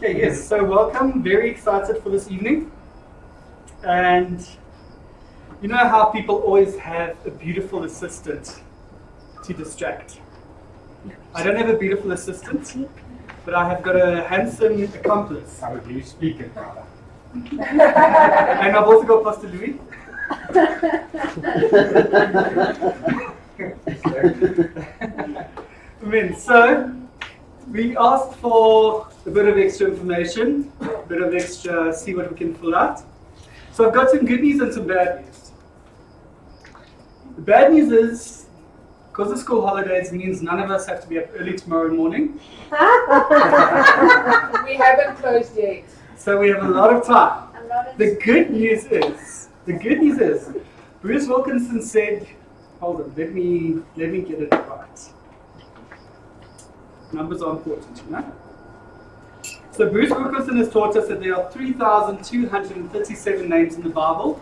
Okay, yes, so welcome. Very excited for this evening. And you know how people always have a beautiful assistant to distract? I don't have a beautiful assistant, but I have got a handsome accomplice. How would you speak it, brother? And I've also got Pastor Louis. So we asked for a bit of extra information, a bit of extra, see what we can pull out. So I've got some good news and some bad news. The bad news is, because the school holidays means none of us have to be up early tomorrow morning. We haven't closed yet. So we have a lot of time. The good news is, Bruce Wilkinson said, hold on, let me get it right. Numbers are important, you know? So Bruce Wilkinson has taught us that there are 3,237 names in the Bible,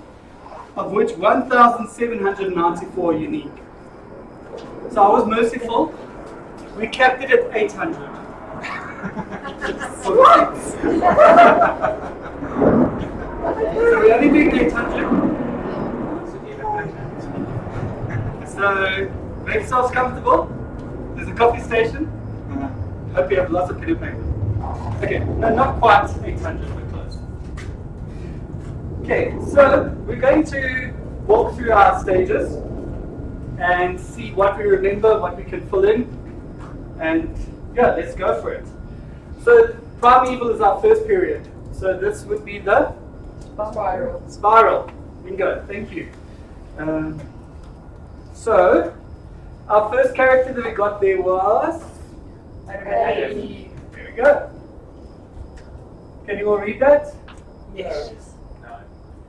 of which 1,794 are unique. So I was merciful. We capped it at 800. What? So we only did 800. So make yourselves comfortable. There's a coffee station. Hope you have lots of pen and paper. Okay, no, not quite 800, we're close. Okay, so we're going to walk through our stages and see what we remember, what we can fill in, and yeah, let's go for it. So primeval is our first period. So this would be the spiral. Bingo, thank you. So our first character that we got there was Adam. There we go. Can you all read that? Yes.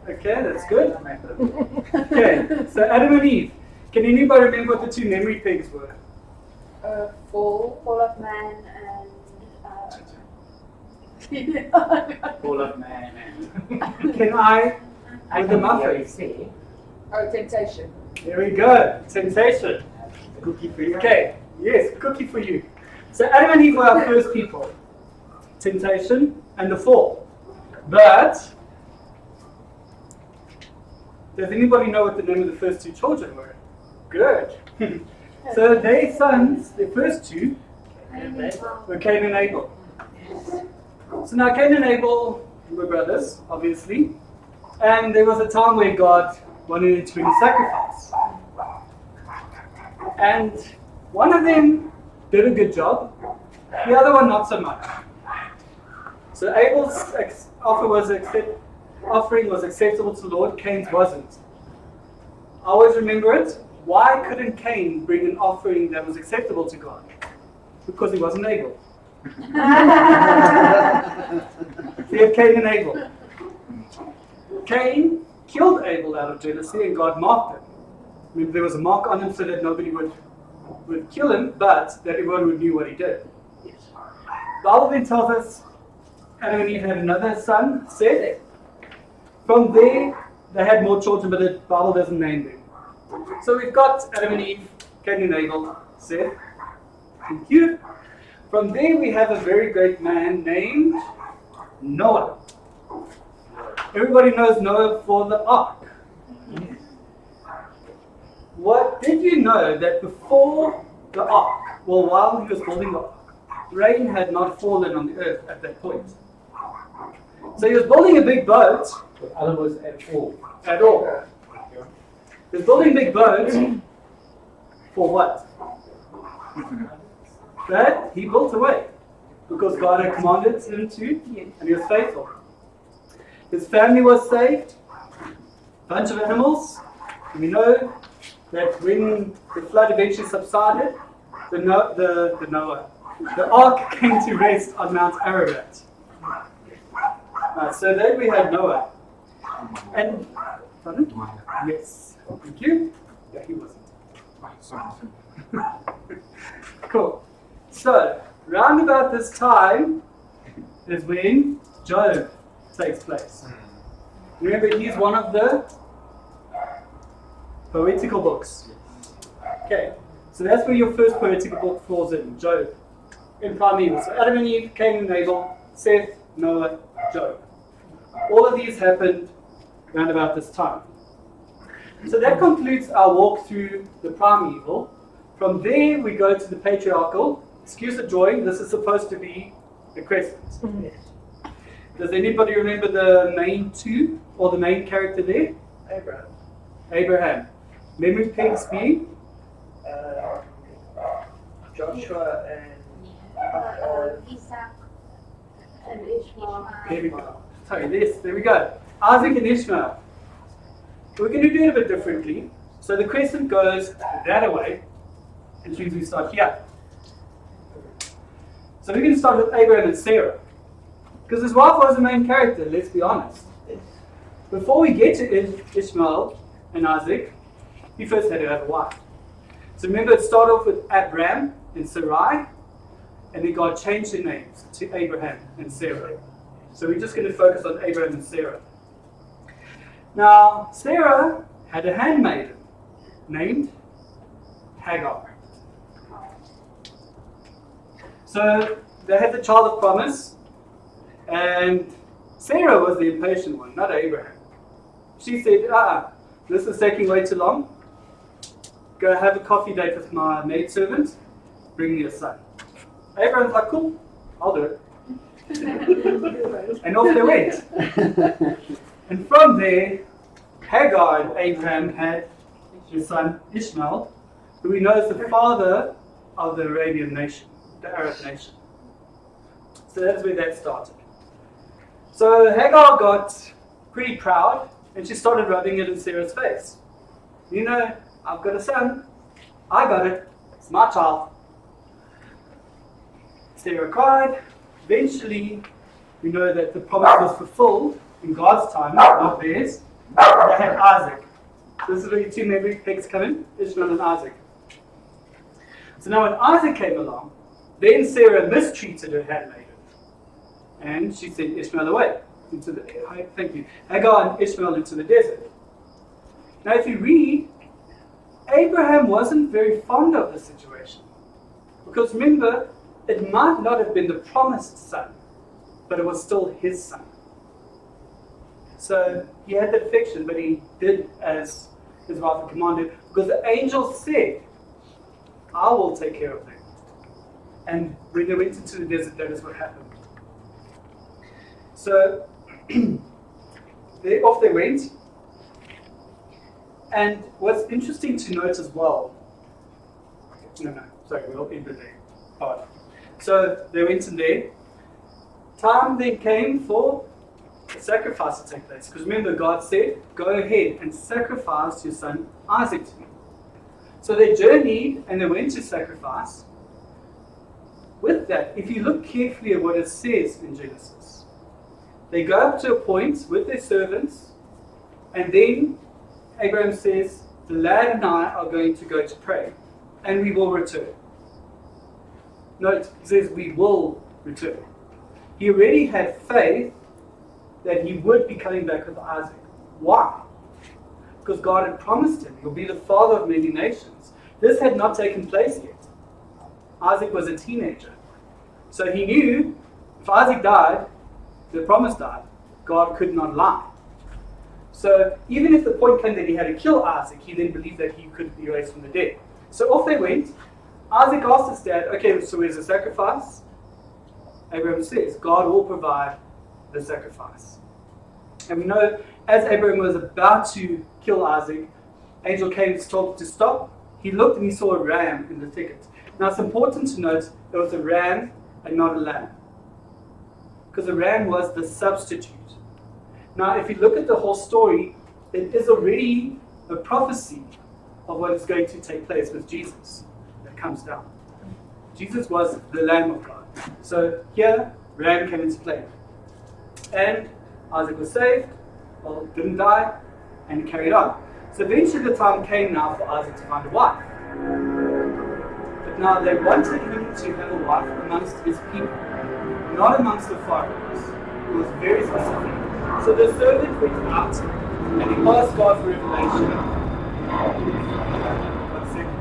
Okay, that's good. Okay, so Adam and Eve. Can anybody remember what the two memory pigs were? Fall of man and Full of man and... Can I with the muffins? see. Oh, temptation. There we go. Temptation. Cookie for you. Okay, yes, cookie for you. So Adam and Eve were our first people. Temptation and the fall. But does anybody know what the name of the first two children were? Good. So their sons, their first two, were Cain and Abel. So now Cain and Abel were brothers, obviously. And there was a time where God wanted to bring a sacrifice. And one of them did a good job, the other one not so much. So Abel's offering was acceptable to the Lord, Cain's wasn't. I always remember it. Why couldn't Cain bring an offering that was acceptable to God? Because he wasn't able. So you have Cain and Abel. Cain killed Abel out of jealousy and God marked him. Maybe there was a mark on him so that nobody would kill him, but that everyone would know what he did. The Bible then tells us Adam and Eve had another son, Seth. From there, they had more children, but the Bible doesn't name them. So we've got Adam and Eve, Cain and Abel, Seth. Thank you. From there, we have a very great man named Noah. Everybody knows Noah for the ark. What did you know that before the ark, well, while he was building the ark, rain had not fallen on the earth at that point. So he was building a big boat. But other words, at all. At all. He was building a big boat for what? That he built a way. Because God had commanded him to, and he was faithful. His family was saved. A bunch of animals. And we know that when the flood eventually subsided, the ark came to rest on Mount Ararat. So then we had Noah. And, pardon? Yes. Thank you. Yeah, he wasn't. Cool. So, round about this time is when Job takes place. Remember, he's one of the poetical books. Okay, so that's where your first poetical book falls in, Job. In primeval. So Adam and Eve, Cain and Abel, Seth, Noah, Job. All of these happened around about this time. So that concludes our walk through the primeval. From there we go to the patriarchal. Excuse the drawing, this is supposed to be a crescent. Does anybody remember the main two, or the main character there? Abraham. Abraham. Memory pegs being? Joshua and Isaac and Ishmael. There we go. Sorry, there we go. Isaac and Ishmael. We're going to do it a bit differently. So the crescent goes that way, which means we start here. So we're going to start with Abraham and Sarah. Because his wife was the main character, let's be honest. Before we get to Ishmael and Isaac, he first had to have a wife. So remember, it started off with Abram and Sarai, and then God changed their names to Abraham and Sarah. So we're just going to focus on Abraham and Sarah. Now, Sarah had a handmaiden named Hagar. So they had the child of promise, and Sarah was the impatient one, not Abraham. She said, this is taking way too long. Go have a coffee date with my maidservant, bring me a son. Abraham's like, cool, I'll do it. And off they went. And from there, Hagar and Abraham had his son Ishmael, who we know is the father of the Arabian nation, the Arab nation. So that's where that started. So Hagar got pretty proud, and she started rubbing it in Sarah's face. You know, I've got a son. I got it. It's my child. Sarah cried. Eventually, we know that the promise was fulfilled in God's time, not theirs. They had Isaac. This is where your two memory pegs come in, Ishmael and Isaac. So now when Isaac came along, then Sarah mistreated her handmaiden. And she sent Ishmael away into the Hagar and Ishmael into the desert. Now if you read, Abraham wasn't very fond of the situation. Because remember, it might not have been the promised son, but it was still his son. So he had that affection, but he did as his wife had commanded, because the angel said, I will take care of them. And when they went into the desert, that is what happened. So off they went. And what's interesting to note as well, we'll end it there. All right. So they went in there. Time then came for a sacrifice to take place. Because remember, God said, go ahead and sacrifice your son Isaac to me. So they journeyed and they went to sacrifice. With that, if you look carefully at what it says in Genesis, they go up to a point with their servants, and then Abraham says, the lad and I are going to go to pray, and we will return. Note, he says we will return. He already had faith that he would be coming back with Isaac. Why? Because God had promised him, he'll be the father of many nations. This had not taken place yet. Isaac was a teenager. So he knew if Isaac died, the promise died, God could not lie. So even if the point came that he had to kill Isaac, he then believed that he could be raised from the dead. So off they went. Isaac asked his dad, okay, so where's the sacrifice? Abraham says, God will provide the sacrifice. And we know as Abraham was about to kill Isaac, angel came to told him to stop. He looked and he saw a ram in the thicket. Now it's important to note it was a ram and not a lamb. Because the ram was the substitute. Now if you look at the whole story, it is already a prophecy of what is going to take place with Jesus that comes down. Jesus was the Lamb of God. So here, ram came into play. And Isaac was saved, didn't die, and carried on. So eventually the time came now for Isaac to find a wife. But now they wanted him to have a wife amongst his people, not amongst the foreigners. It was very specific. So the servant went out and he asked God for revelation. One second.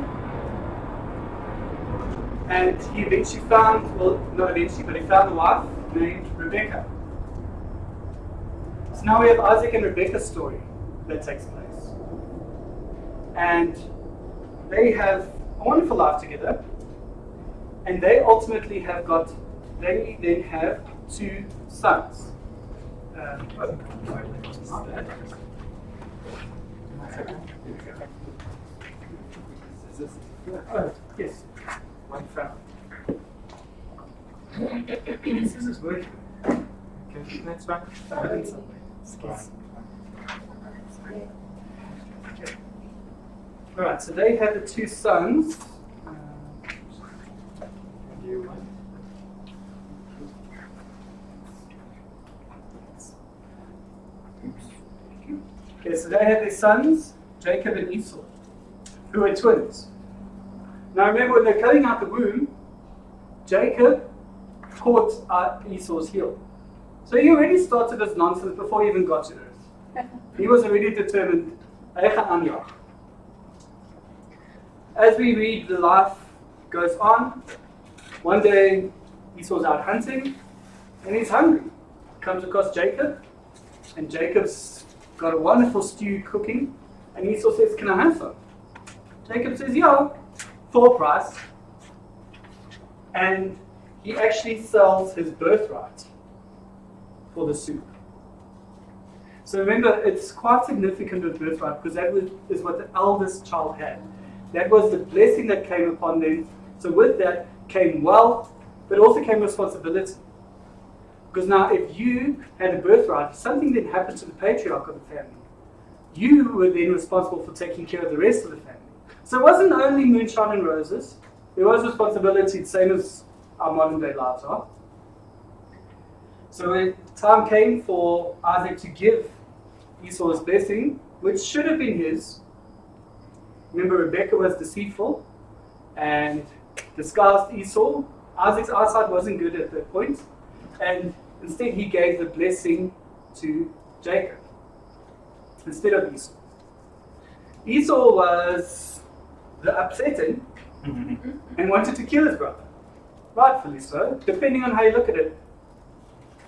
And he eventually found, well, not eventually, but he found a wife. named Rebecca. So now we have Isaac and Rebecca's story that takes place. And they have a wonderful life together. And they ultimately they then have 2 sons. Oh, yes. One found. This is working. Okay, that's right. Alright, so they had the 2 sons. Okay, so they had their sons, Jacob and Esau, who were twins. Now remember, when they're coming out the womb, Jacob caught Esau's heel. So he already started this nonsense before he even got to earth. He was already determined. As we read, the life goes on. One day, Esau's out hunting, and he's hungry. Comes across Jacob, and Jacob's got a wonderful stew cooking, and Esau says, "Can I have some?" Jacob says, "Yeah, full price." And he actually sells his birthright for the soup. So remember, it's quite significant with birthright because that is what the eldest child had. That was the blessing that came upon them. So with that came wealth, but also came responsibility. Because now if you had a birthright, if something then happened to the patriarch of the family, you were then responsible for taking care of the rest of the family. So it wasn't only moonshine and roses, there was responsibility, the same as our modern day lives are. So when time came for Isaac to give Esau his blessing, which should have been his, remember Rebecca was deceitful and disguised Esau. Isaac's eyesight wasn't good at that point, and instead he gave the blessing to Jacob instead of Esau. Esau was the upsetting and wanted to kill his brother. Rightfully so, depending on how you look at it.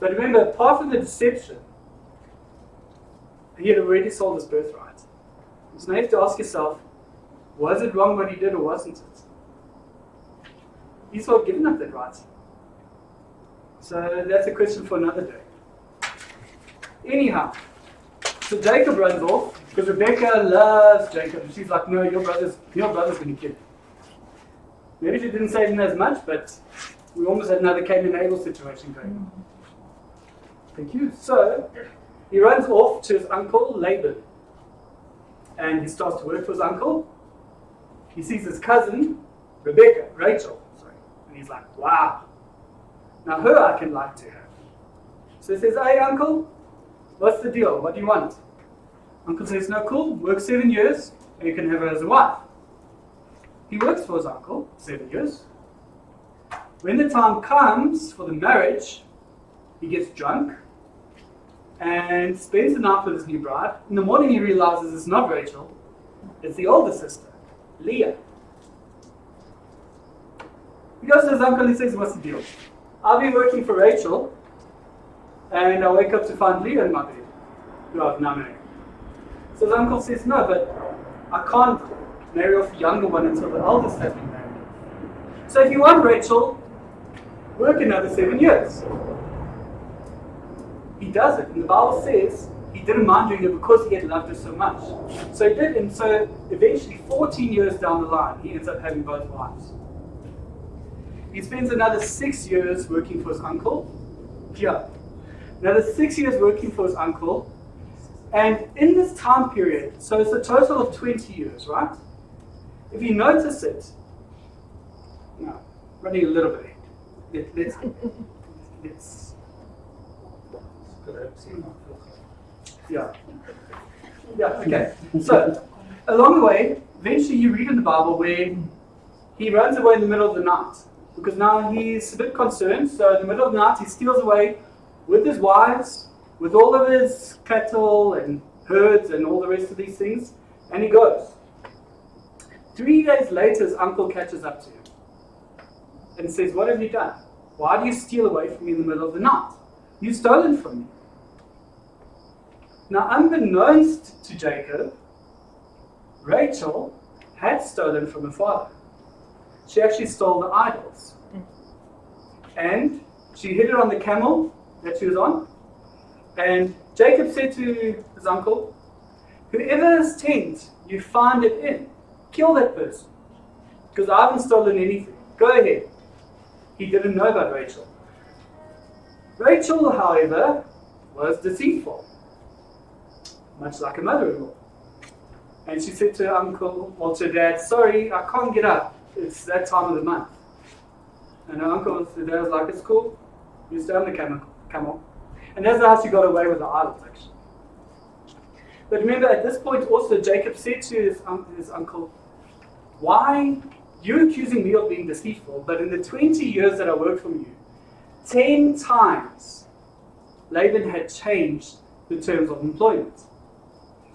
But remember, part of the deception, he had already sold his birthright. So now you have to ask yourself, was it wrong what he did or wasn't it? Esau had given up that right. So that's a question for another day. Anyhow, so Jacob runs off because Rebecca loves Jacob. And she's like, "No, your brother's going to kill you." Maybe she didn't say it in as much, but we almost had another Cain and Abel situation going on. Thank you. So he runs off to his uncle Laban, and he starts to work for his uncle. He sees his cousin Rachel, and he's like, "Wow, now her I can like to have." So he says, "Hey uncle, what's the deal? What do you want?" Uncle says, "No, cool, work 7 years and you can have her as a wife." He works for his uncle 7 years. When the time comes for the marriage, he gets drunk and spends the night with his new bride. In the morning he realizes it's not Rachel, it's the older sister, Leah. He goes to his uncle and he says, "What's the deal? I've been working for Rachel and I wake up to find Leah in my bed, who I've now married." So his uncle says, "No, but I can't marry off the younger one until the eldest has been married. So if you want Rachel, work another 7 years." He does it, and the Bible says he didn't mind doing it because he had loved her so much. So he did, and so eventually 14 years down the line, he ends up having both wives. He spends another 6 years working for his uncle. Yeah. Another 6 years working for his uncle. And in this time period, so it's a total of 20 years, right? If you notice it, no, running a little bit. Let's yeah. Yeah, okay. So, along the way, eventually you read in the Bible where he runs away in the middle of the night. Because now he's a bit concerned, so in the middle of the night he steals away with his wives, with all of his cattle and herds and all the rest of these things, and he goes. 3 days later his uncle catches up to him and says, "What have you done?" Why do you steal away from me in the middle of the night? You've stolen from me. Now, unbeknownst to Jacob, Rachel had stolen from her father. She actually stole the idols. And she hid it on the camel that she was on. And Jacob said to his uncle, whoever's tent you find it in, kill that person. Because I haven't stolen anything. Go ahead. He didn't know about Rachel. Rachel, however, was deceitful. Much like a mother-in-law. And she said to her uncle, or to her dad, sorry, I can't get up. It's that time of the month. And her uncle, the dad was like, it's cool. You stay on the camel. And that's how she got away with the idols, actually. But remember, at this point also, Jacob said to his uncle, why, you're accusing me of being deceitful, but in the 20 years that I worked for you, 10 times Laban had changed the terms of employment.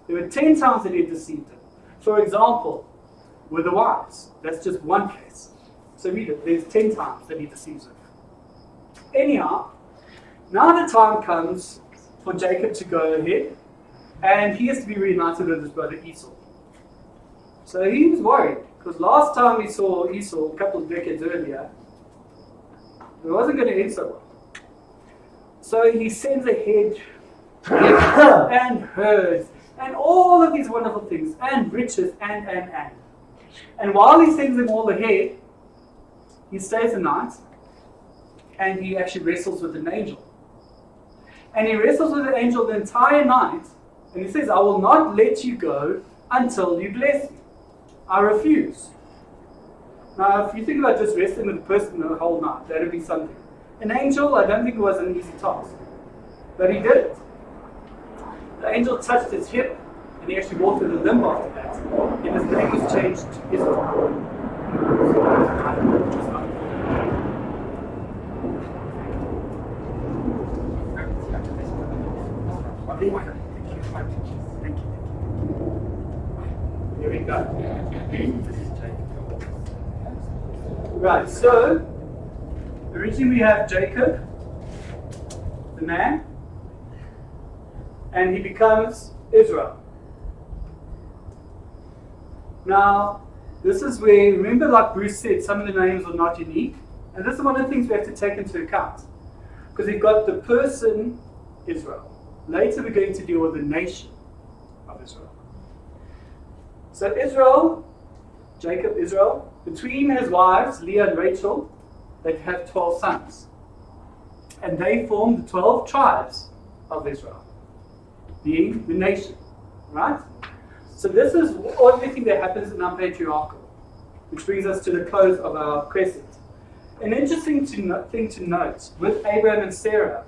There were 10 times that he had deceived him. For example, with the wives. That's just one case. So read it. There's 10 times that he deceives her. Anyhow, now the time comes for Jacob to go ahead, and he has to be reunited with his brother Esau. So he was worried, because last time he saw Esau, a couple of decades earlier, it wasn't going to end so well. So he sends ahead and herds, and all of these wonderful things, and riches, and. And while he sends them all ahead, he stays the night, and he actually wrestles with an angel. And he wrestles with the angel the entire night, and he says, I will not let you go until you bless me. I refuse. Now, if you think about just wrestling with a person the whole night, that would be something. An angel, I don't think it was an easy task. But he did it. The angel touched his hip, and he actually walked with a limb after that. And his name was changed to Israel. Thank you. Here we go. Right, so originally we have Jacob, the man, and he becomes Israel. Now, this is where, remember like Bruce said, some of the names are not unique, and this is one of the things we have to take into account. Because we've got the person, Israel. Later we're going to deal with the nation of Israel. So Israel, Jacob, Israel, between his wives, Leah and Rachel, they have 12 sons. And they form the 12 tribes of Israel, being the nation. Right? So this is everything that happens in our patriarchal, which brings us to the close of our crescent. An interesting thing to note with Abraham and Sarah,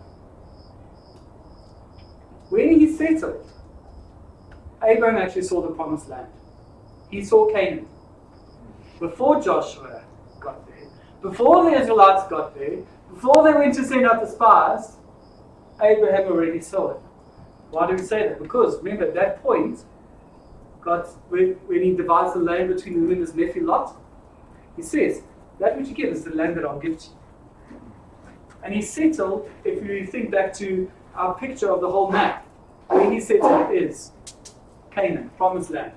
when he settled, Abraham actually saw the promised land. He saw Canaan. Before Joshua got there, before the Israelites got there, before they went to send out the spies, Abraham already saw it. Why do we say that? Because remember, at that point, God, when he divides the land between him and his nephew Lot, he says, that which you give is the land that I'll give to you. And he settled, if you think back to our picture of the whole map, where he settled is Canaan, promised land.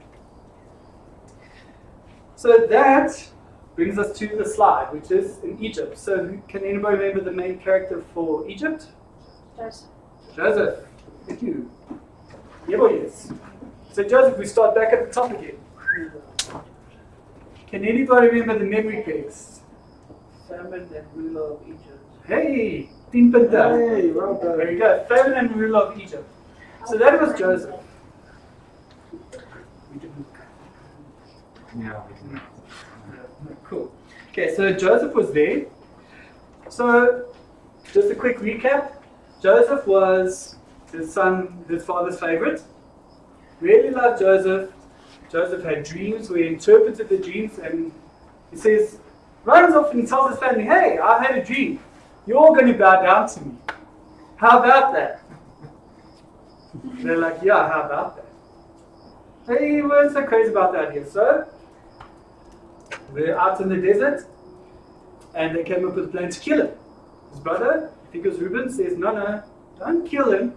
So that brings us to the slide, which is in Egypt. So can anybody remember the main character for Egypt? Joseph. Joseph. Thank you. Yeah, boy, yes. So Joseph, we start back at the top again. Can anybody remember the memory pegs? Famine and ruler of Egypt. Hey, Tin Pinta. Hey, well done. There you go. Famine and ruler of Egypt. So that was Joseph. Yeah. Cool. Okay, so Joseph was there. So, just a quick recap. Joseph was his father's favorite. Really loved Joseph. Joseph had dreams where he interpreted the dreams, and he says, runs off and tells his family, hey, I had a dream. You're all going to bow down to me. How about that? They're like, yeah, how about that? They weren't so crazy about that idea. So, we're out in the desert, and they came up with a plan to kill him. His brother, I think it was Reuben, says, no, don't kill him.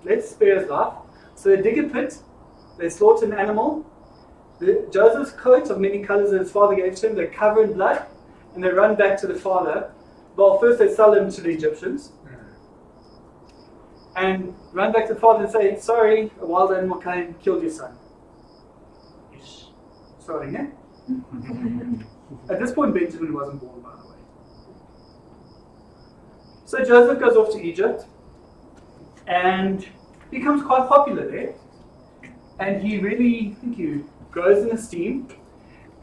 Let's spare his life. So they dig a pit, they slaughter an animal. Joseph's coat of many colors that his father gave to him, they cover in blood, and they run back to the father. Well, first they sell him to the Egyptians, and run back to the father and say, sorry, a wild animal came and killed your son. Sorry, eh? At this point, Benjamin wasn't born, by the way. So Joseph goes off to Egypt and becomes quite popular there. And he really, I think he grows in esteem.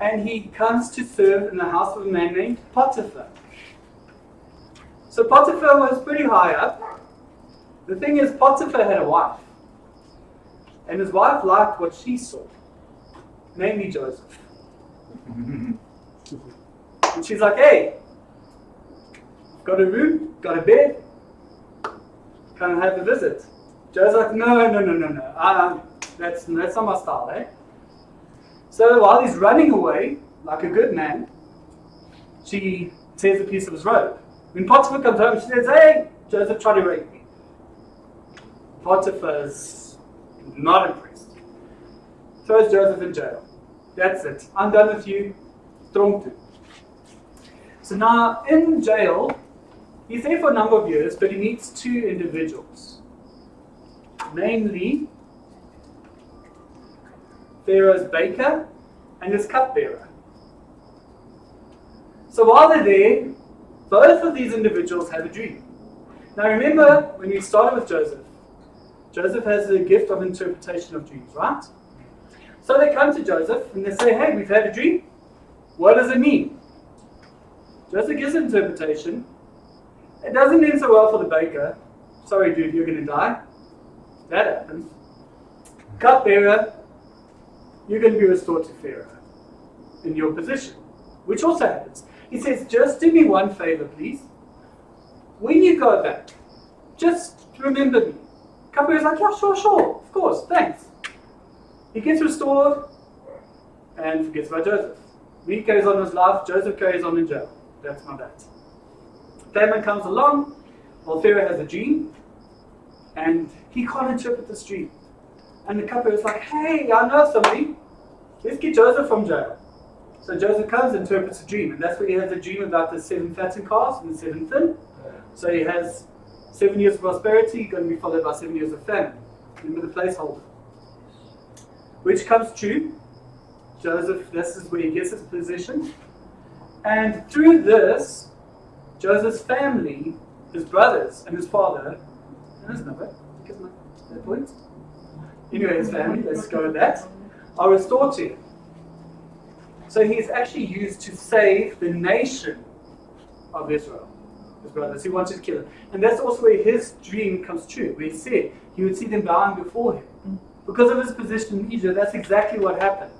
And he comes to serve in the house of a man named Potiphar. So Potiphar was pretty high up. The thing is, Potiphar had a wife. And his wife liked what she saw, namely Joseph. And she's like, hey, got a room, got a bed, come and have a visit. Joseph's like, no. That's not my style, eh? So while he's running away, like a good man, she tears a piece of his robe. When Potiphar comes home, she says, hey, Joseph tried to rape me. Potiphar's not impressed. Throws Joseph in jail. That's it. I'm done with you. Tronk to. So now in jail, he's there for a number of years, but he meets two individuals. Namely, Pharaoh's baker and his cupbearer. So while they're there, both of these individuals have a dream. Now remember, when we started with Joseph, Joseph has the gift of interpretation of dreams, right? So they come to Joseph and they say, hey, we've had a dream. What does it mean? Joseph gives an interpretation. It doesn't end so well for the baker. Sorry, dude, you're going to die. That happens. Cupbearer, you're going to be restored to Pharaoh in your position, which also happens. He says, just do me one favor, please. When you go back, just remember me. Cupbearer's like, yeah, sure, of course, thanks. He gets restored and forgets about Joseph. He carries on his life, Joseph carries on in jail. That's my bet. Famine comes along, well, Pharaoh has a dream, and he can't interpret this dream. And the cupbearer is like, hey, I know somebody. Let's get Joseph from jail. So Joseph comes and interprets a dream, and that's where he has a dream about the 7 fattened calves and the 7 thin. So he has 7 years of prosperity, going to be followed by 7 years of famine. Remember the placeholder. Which comes true. Joseph, this is where he gets his position. And through this, Joseph's family, his brothers and his father, and his mother, because that point. Anyway, his family, let's go with that, are restored to him. So he's actually used to save the nation of Israel, his brothers who wanted to kill him. And that's also where his dream comes true, where he said he would see them bowing before him. Because of his position in Egypt, that's exactly what happened.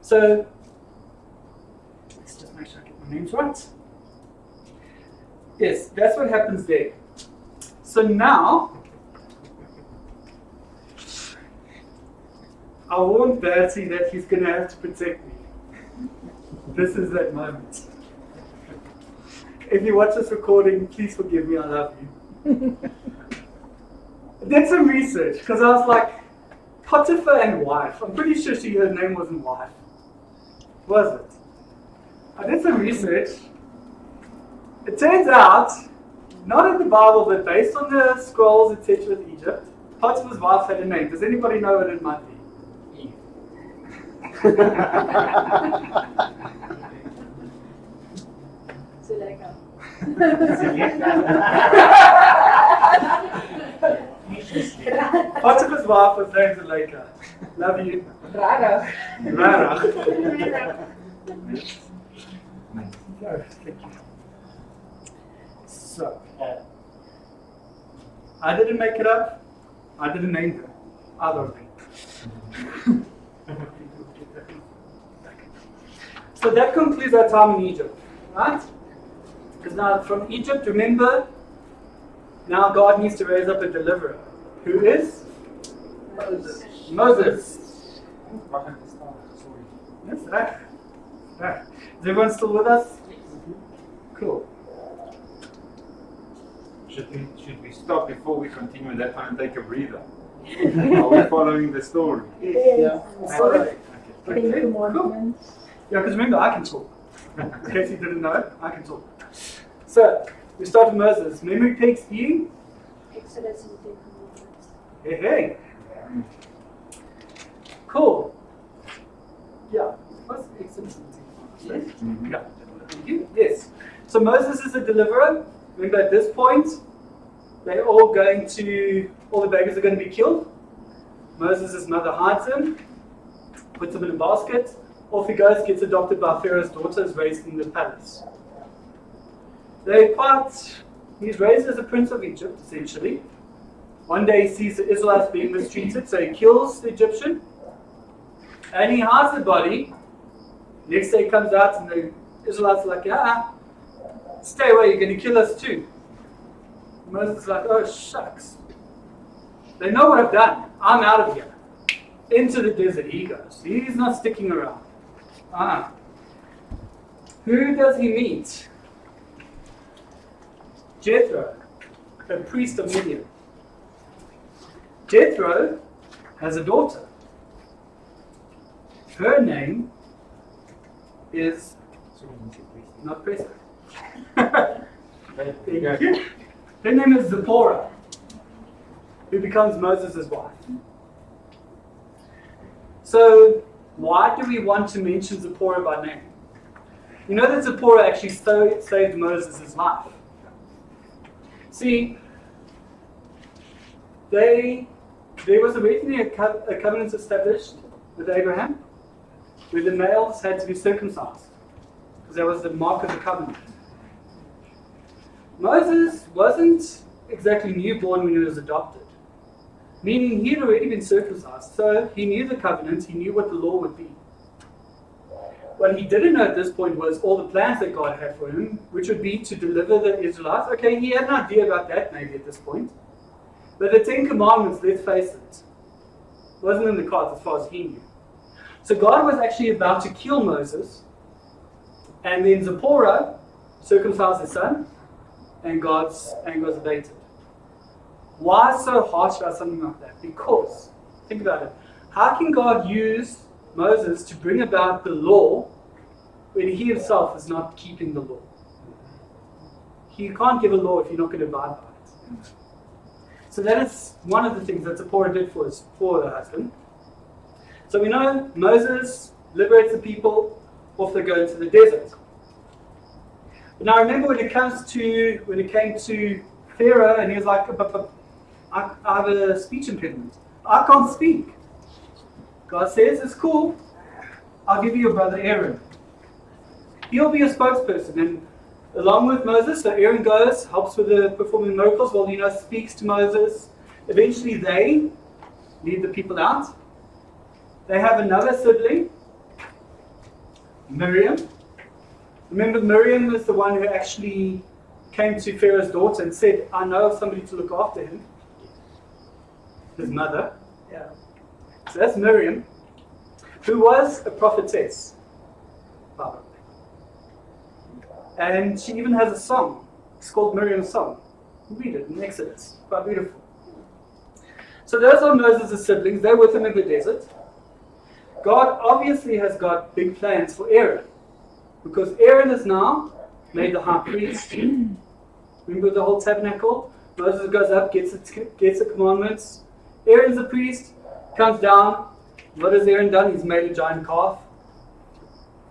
So, let's just make sure I get my names right. Yes, that's what happens there. So now, I warned Bertie that he's going to have to protect me. This is that moment. If you watch this recording, please forgive me, I love you. I did some research, because I was like, Potiphar and wife. I'm pretty sure her name wasn't wife. Was it? I did some research. It turns out, not in the Bible, but based on the scrolls, etc. with Egypt, Potiphar's wife had a name. Does anybody know what it might be? Zuleika. Potiphar's wife was named Zuleika. Love you. Rara. Rara. No, thank you. So, I didn't make it up. I didn't name her. I don't think. So that concludes our time in Egypt, right? Because now from Egypt, remember, now God needs to raise up a deliverer. Who is? Moses. That's right. Right. Is everyone still with us? Cool. Should we stop before we continue that one and take a breather? Are we following the story? Yeah. Sorry. Ten Okay, cool. Commandments. Yeah, because remember, I can talk. In case you didn't know, I can talk. So, we start with Moses. Memory takes you. Exodus and Ten Commandments. Hey, hey. Cool. Yeah. What's Exodus? Yes. Yeah. Thank you. Yes. So Moses is a deliverer. Remember, at this point, they're all the babies are going to be killed. Moses' mother hides him, puts him in a basket. Off he goes, gets adopted by Pharaoh's daughters, raised in the palace. He's raised as a prince of Egypt, essentially. One day he sees the Israelites being mistreated, so he kills the Egyptian, and he hides the body. Next day he comes out, and the Israelites are like, stay away, you're going to kill us too. Moses is like, oh shucks. They know what I've done. I'm out of here. Into the desert he goes. He's not sticking around. Who does he meet? Jethro, a priest of Midian. Jethro has a daughter. Her name is not priest. Thank you. Her name is Zipporah, who becomes Moses' wife. So, why do we want to mention Zipporah by name? You know that Zipporah actually saved Moses' life. See, there was originally a covenant established with Abraham, where the males had to be circumcised, because that was the mark of the covenant. Moses wasn't exactly newborn when he was adopted, meaning he had already been circumcised, so he knew the covenant, he knew what the law would be. What he didn't know at this point was all the plans that God had for him, which would be to deliver the Israelites. Okay, he had an idea about that maybe at this point, but the Ten Commandments, let's face it, wasn't in the cards as far as he knew. So God was actually about to kill Moses, and then Zipporah circumcised his son, and God's anger was abated. Why so harsh about something like that? Because, think about it, how can God use Moses to bring about the law when he himself is not keeping the law? He can't give a law if you're not going to abide by it. So that is one of the things that Zipporah did for her husband. So we know Moses liberates the people, off they go into the desert. But now remember when it came to Pharaoh, and he was like, I have a speech impediment. I can't speak. God says, it's cool. I'll give you your brother Aaron. He'll be your spokesperson. And along with Moses, so Aaron goes, helps with the performing miracles, speaks to Moses. Eventually they lead the people out. They have another sibling, Miriam. Remember, Miriam was the one who actually came to Pharaoh's daughter and said, I know of somebody to look after him. His mother. Yeah. So that's Miriam, who was a prophetess, by the way. And she even has a song. It's called Miriam's Song. Read it in Exodus. Quite beautiful. So those are Moses' siblings. They're with him in the desert. God obviously has got big plans for Aaron, because Aaron is now made the high priest. Remember the whole tabernacle? Moses goes up, gets the commandments. Aaron's a priest, comes down. What has Aaron done? He's made a giant calf.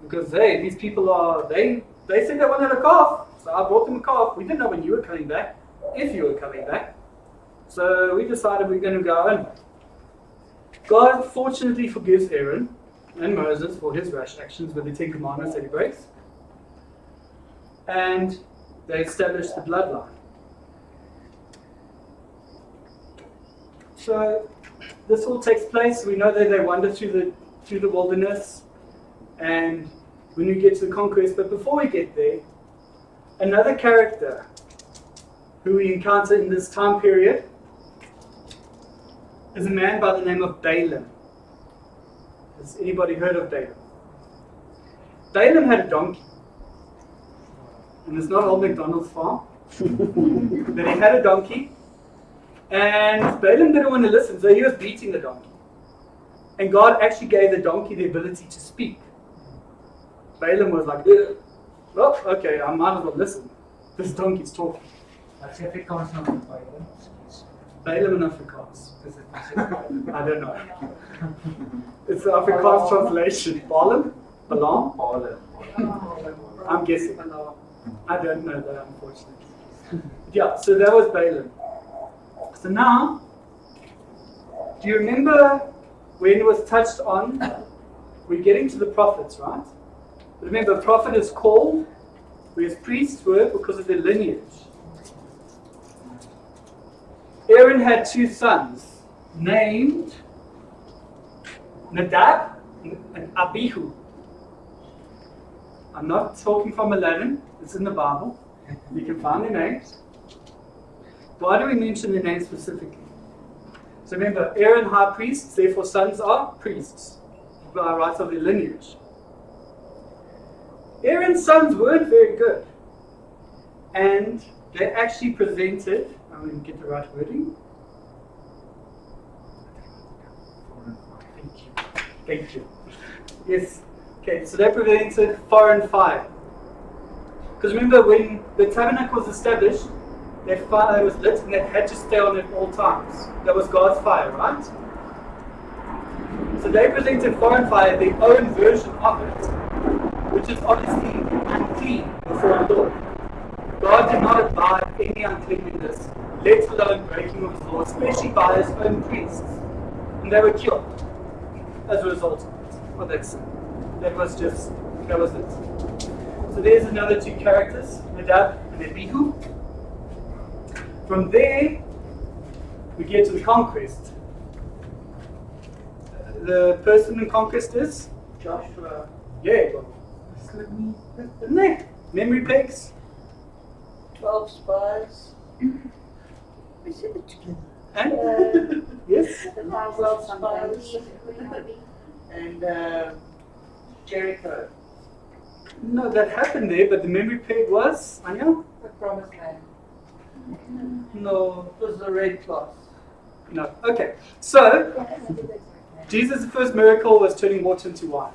Because, hey, these people they said they wanted a calf. So I brought them a calf. We didn't know when you were coming back, if you were coming back. So we decided we're going to go and God fortunately forgives Aaron and Moses for his rash actions with the Ten Commandments that he breaks. And they establish the bloodline. So this all takes place. We know that they wander through the wilderness, and when we get to the conquest. But before we get there, another character who we encounter in this time period is a man by the name of Balaam. Has anybody heard of Balaam? Balaam had a donkey. and it's not Old MacDonald's farm, that he had a donkey, and Balaam didn't want to listen, so he was beating the donkey. And God actually gave the donkey the ability to speak. Balaam was like, well, okay, I might as well listen. This donkey's talking. Wat sê Afrikaans nou van Balaam? Ekskuus. Balaam in Afrikaans. Dis dit nie so. I don't know. It's the Afrikaans translation. Balaam? Balaam? Balaam. I'm guessing. I don't know that, unfortunately. Yeah, so that was Balaam. So now, do you remember when it was touched on, we're getting to the prophets, right? Remember, a prophet is called, whereas priests were because of their lineage. Aaron had 2 sons named Nadab and Abihu. I'm not talking from Aladdin, it's in the Bible. You can find their names. Why do we mention their names specifically? So remember, Aaron, high priests, therefore sons are priests by right of their lineage. Aaron's sons weren't very good. And they actually presented, I'm going to get the right wording. Thank you. Yes. Okay, so they presented foreign fire. Because remember, when the tabernacle was established, that fire was lit and that had to stay on at all times. That was God's fire, right? So they presented foreign fire, their own version of it, which is obviously unclean before the Lord. God did not abide any uncleanliness, let alone breaking of his law, especially by his own priests. And they were killed as a result of that sin. That was it. So there's another 2 characters, Nadab and Abihu. From there, we get to the conquest. The person in conquest is? Joshua. Yeah. No. Memory pegs? 12 spies. We said it together. And? Yes? The Well, thousands sometimes. sometimes. And Jericho. No, that happened there, but the memory peg was? Anya? The promised land. No. It was the red cloth. No. Okay. So, Jesus' first miracle was turning water into wine.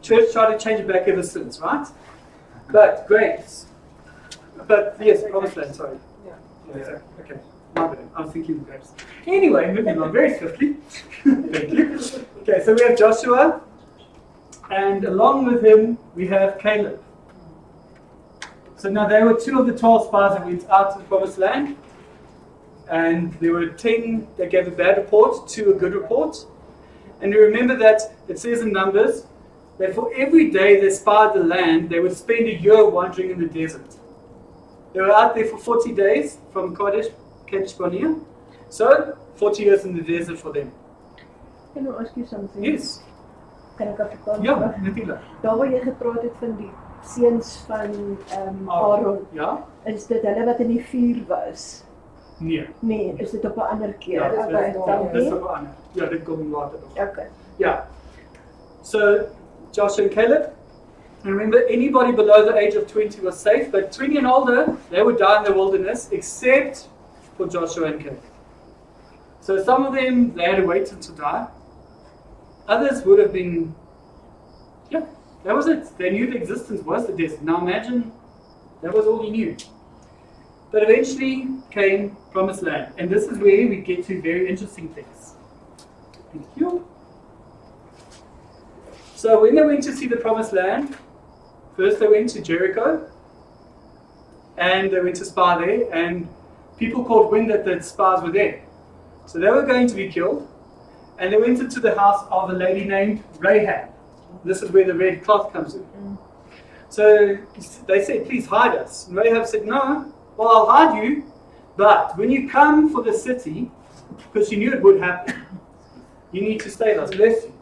Church tried to change it back ever since, right? But grapes. But yes, promised land, sorry. Yeah. Okay. My bad. I was thinking grapes. Anyway, moving on very swiftly. Thank you. Okay, so we have Joshua, and along with him we have Caleb. So now they were 2 of the 12 spies that went out to the promised land, and there were 10 that gave a bad report, 2 a good report. And you remember that it says in Numbers that for every day they spied the land, they would spend a year wandering in the desert. They were out there for 40 days from Kadesh Barnea. So 40 years in the desert for them. Can I ask you something? Yes. Kan ek Afrikaans Ja, vra? natuurlijk. Daar waar jy gepraat het van die seuns van Aaron, Ja? is dit hulle wat in die vuur was? Nee. Nee, is dit op 'n ander keer? Ja, dat Okay, is dankie. op aan. Ja, dit komt later nog. Okay. Yeah. So, Joshua and Caleb. And remember, anybody below the age of 20 was safe, but 20 and older, they would die in the wilderness, except for Joshua and Caleb. So some of them, they had to wait until die. Others would have been, yeah, that was it. They knew the existence was the desert. Now imagine, that was all you knew. But eventually came Promised Land. And this is where we get to very interesting things. Thank you. So when they went to see the Promised Land, first they went to Jericho, and they went to spy there, and people caught wind that the spies were there. So they were going to be killed, and they went into the house of a lady named Rahab. This is where the red cloth comes in. So they said, please hide us. And Rahab said, no, well, I'll hide you, but when you come for the city, because she knew it would happen, you need to stay there, bless you.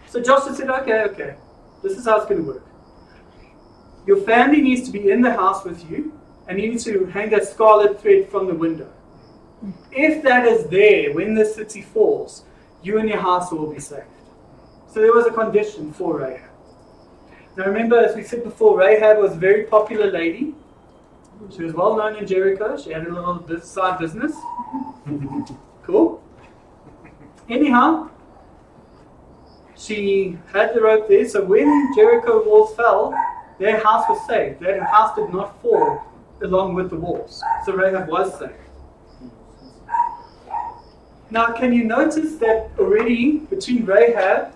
So Joshua said, okay, this is how it's going to work. Your family needs to be in the house with you, and you need to hang that scarlet thread from the window. If that is there when the city falls, you and your house will be saved. So there was a condition for Rahab. Now remember, as we said before, Rahab was a very popular lady. She was well known in Jericho. She had a little side business. Cool. Anyhow, she had the rope there, so when Jericho walls fell, their house was saved. Their house did not fall along with the walls. So Rahab was saved. Now, can you notice that already between Rahab,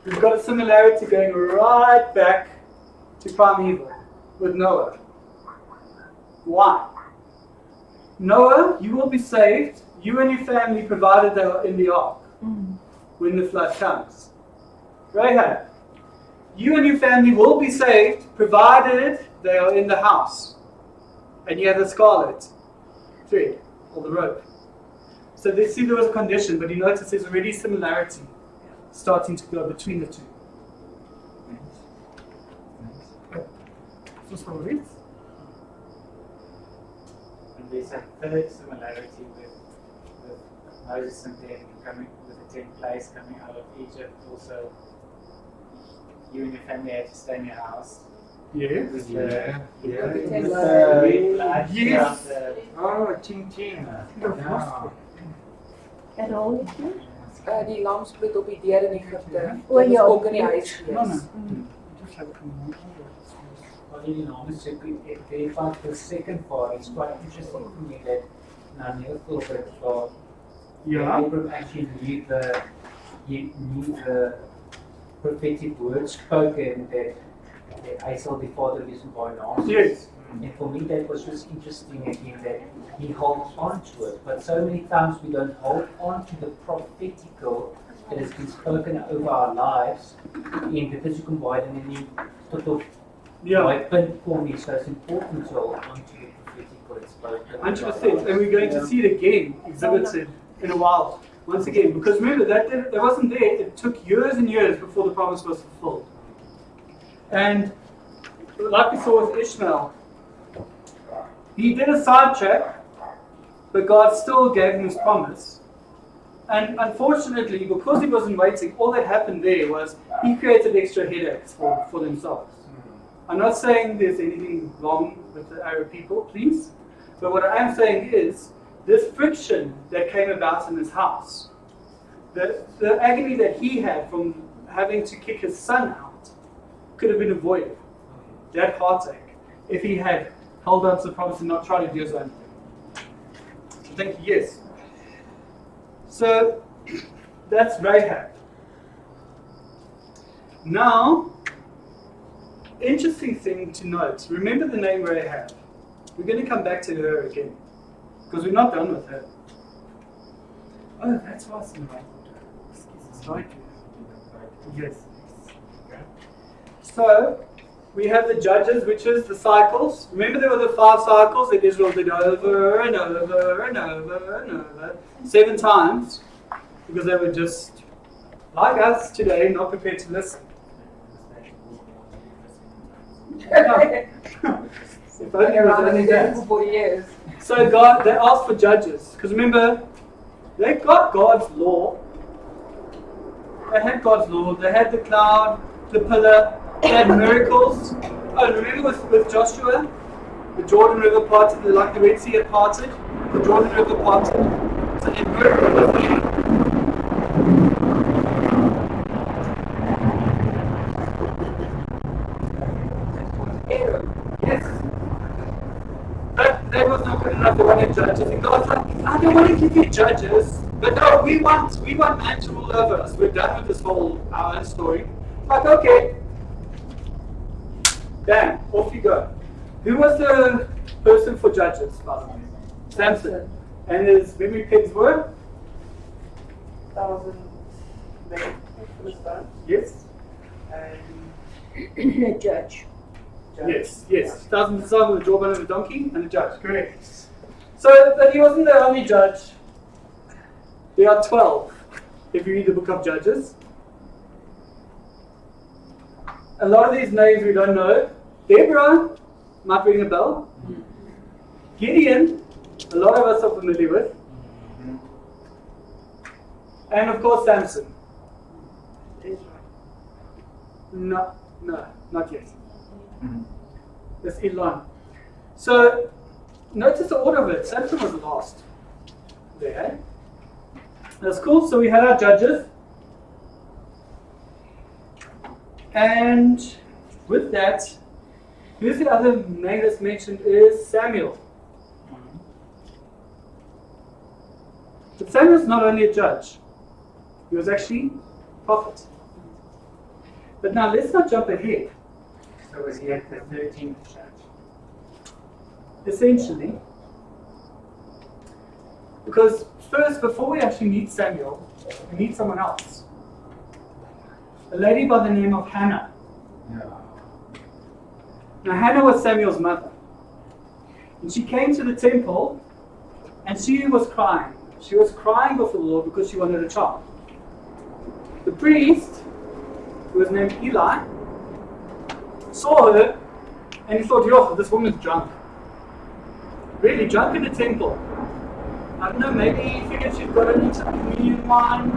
we've got a similarity going right back to primeval with Noah. Why? Noah, you will be saved, you and your family, provided they are in the ark when the flood comes. Rahab, you and your family will be saved, provided they are in the house. And you have the scarlet thread, or the rope. So they see there was a condition, but you notice there's already similarity starting to go between the two. Is this what it is? And there's a third similarity with Moses and them coming with the 10 plagues coming out of Egypt. Also, you and your family had to stay in your house. Yes. With Yeah. the Yeah. with Yes. the red blood Yes. around the- Oh, Ting Ting. Yeah. En al nie meer? Die lamsbloed op die deur in Egypte. O, Dit ja. was ook in die huis No, no. gewees. Just have come Well, you know, honestly, if like the second part, it's quite interesting to me that Naniel thought that Yeah. Abram actually knew the prophetic words spoken that I saw the father listen by now. Yes. And for me, that was just interesting again that he holds on to it. But so many times we don't hold on to the prophetical that has been spoken over our lives in the physical body, and then you sort of Yeah. punt for me. So it's important to hold on to the prophetical that's spoken. 100%. And we're going to see it again exhibited in a while. Once again. Because remember, that wasn't there. It took years and years before the promise was fulfilled. And like we saw with Ishmael, he did a sidetrack, but God still gave him his promise. And unfortunately, because he wasn't waiting, all that happened there was he created extra headaches for themselves. I'm not saying there's anything wrong with the Arab people, please. But what I am saying is, this friction that came about in his house, the agony that he had from having to kick his son out, could have been avoided. That heartache, if he had held on to the promise and not tried to do his own thing. I think yes. So that's Rahab. Now, interesting thing to note. Remember the name Rahab. We're going to come back to her again because we're not done with her. Oh, that's what's in the right order. Excuse me. Yes. So, we have the judges, which is the cycles. Remember there were the 5 cycles that Israel did over and over and over and over 7 times because they were just, like us today, not prepared to listen. If only it was Around only in there that. for 40 years. So God, they asked for judges. Because remember, they got God's law. They had God's law. They had the cloud, the pillar. They had miracles. Oh, remember with Joshua? The Jordan River parted, like the Red Sea had parted. The Jordan River parted. So they had miracles there. Yes. But that was not good enough. They wanted judges. And God's like, I don't want to give you judges. But no, we want man to rule over us. We're done with this whole our own story. Like, okay. Bam, off you go. Who was the person for judges, by the way? Samson. And his memory pegs were? 1,000 men for the stone. Yes. And A judge. Yes, yes. 1,000 sons with a jawbone of a donkey and a judge. Correct. So, but he wasn't the only judge. There are 12, if you read the book of Judges. A lot of these names we don't know. Deborah might ring a bell. Gideon, a lot of us are familiar with. And of course Samson. No. Not yet. Mhm. That's Elon. So, notice the order of it. Samson was last. There. That's cool. So we had our judges. And with that, who's the other name that's mentioned is Samuel. But Samuel's not only a judge, he was actually a prophet. But now let's not jump ahead. So was he at the 13th judge? Essentially. Because first, before we actually meet Samuel, we meet someone else. A lady by the name of Hannah. Now Hannah was Samuel's mother. And she came to the temple and she was crying. She was crying before the Lord because she wanted a child. The priest, who was named Eli, saw her and he thought, yo, this woman's drunk. Really drunk in the temple. I don't know, maybe he figured she's got an intermediate wine.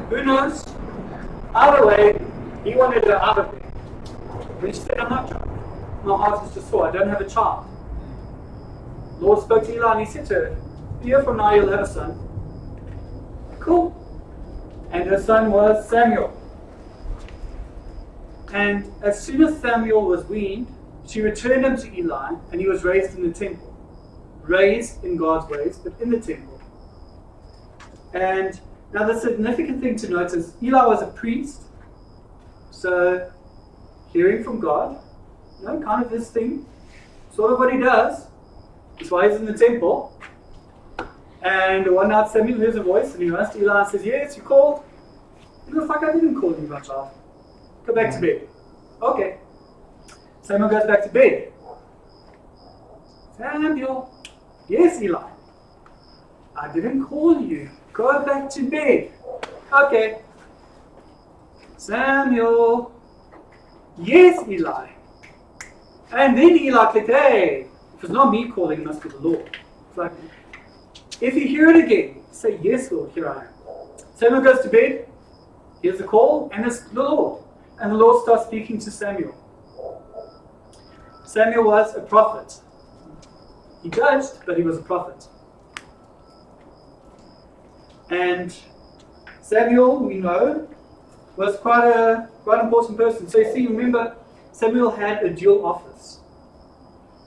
Who knows? Either way, he wanted her out of there. When she said, I'm not drunk. My heart is just sore. I don't have a child. The Lord spoke to Eli and he said to her, a year from now you'll have a son. Cool. And her son was Samuel. And as soon as Samuel was weaned, she returned him to Eli and he was raised in the temple. Raised in God's ways, but in the temple. And now the significant thing to note is Eli was a priest. So, hearing from God, kind of this thing, sort of what he does. That's why he's in the temple. And one night Samuel hears a voice and he runs to Eli and says, yes, you called? He goes like, I didn't call you, my child. Go back to bed. Okay. Samuel goes back to bed. Samuel. Yes, Eli. I didn't call you. Go back to bed. Okay. Samuel. Yes, Eli. And then Eli clicked, hey, if it's not me calling, it must be the Lord. It's like, if you hear it again, say, yes, Lord, here I am. Samuel goes to bed, hears the call, and it's the Lord. And the Lord starts speaking to Samuel. Samuel was a prophet. He judged, but he was a prophet. And Samuel, we know, was quite an important person. So you see, remember, Samuel had a dual office.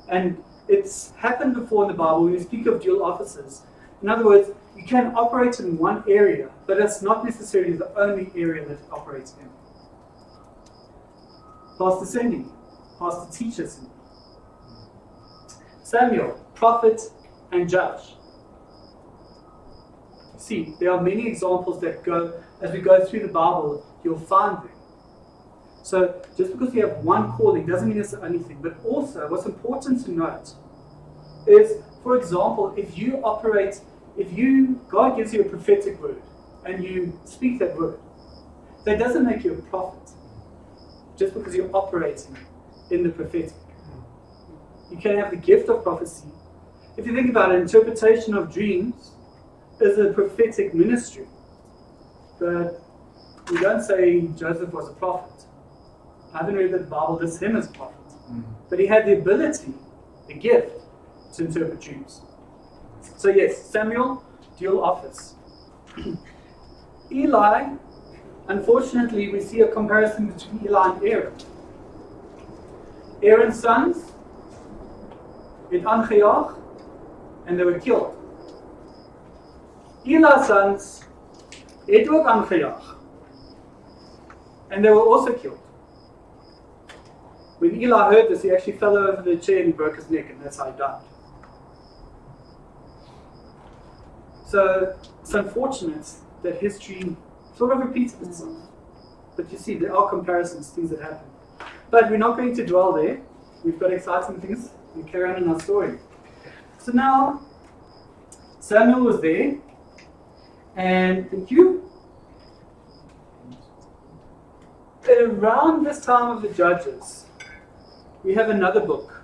And it's happened before in the Bible when we speak of dual offices. In other words, you can operate in one area, but it's not necessarily the only area that it operates in. Pastor Cindy, Pastor Teacher Cindy. Samuel, prophet and judge. See, there are many examples that go, as we go through the Bible, you'll find them. So, just because you have one calling doesn't mean it's the only thing. But also, what's important to note is, for example, God gives you a prophetic word, and you speak that word, that doesn't make you a prophet, just because you're operating in the prophetic. You can have the gift of prophecy. If you think about it, interpretation of dreams is a prophetic ministry. But we don't say Joseph was a prophet. I haven't read that the Bible lists him as a prophet. But he had the ability, the gift, to interpret dreams. So yes, Samuel, dual office. Eli, unfortunately, we see a comparison between Eli and Aaron. Aaron's sons, it aangejaag, and they were killed. Eli's sons, het ook aangejaag, and they were also killed. When Eli heard this, he actually fell over the chair and he broke his neck, and that's how he died. So it's unfortunate that history sort of repeats itself. But you see, there are comparisons, things that happen. But we're not going to dwell there. We've got exciting things. We carry on in our story. So now, Samuel was there, and thank you. Around this time of the Judges, we have another book.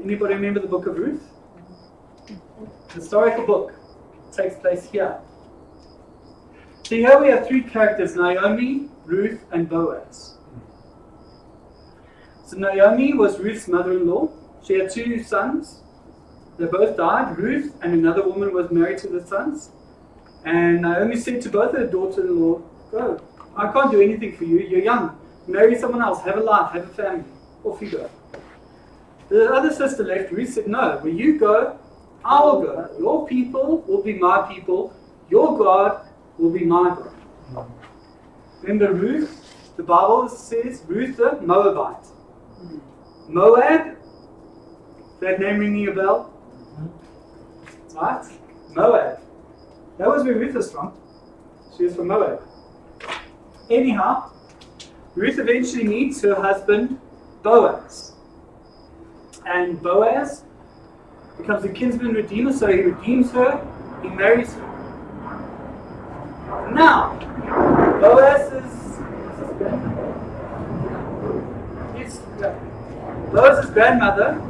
Anybody remember the book of Ruth? Historical book. It takes place here. So here we have three characters, Naomi, Ruth, and Boaz. So Naomi was Ruth's mother-in-law. She had 2 sons. They both died. Ruth and another woman was married to the sons. And Naomi said to both her daughter-in-law, go. I can't do anything for you. You're young. Marry someone else. Have a life. Have a family. Off you go. The other sister left. Ruth said, no. Where you go, I will go. Your people will be my people. Your God will be my God. Remember Ruth? The Bible says Ruth the Moabite. Moab? That name ringing a bell? Right? Moab. That was where Ruth is from. She was from Moab. Anyhow, Ruth eventually meets her husband, Boaz. And Boaz becomes a kinsman redeemer, so he redeems her, he marries her. Now, Boaz's grandmother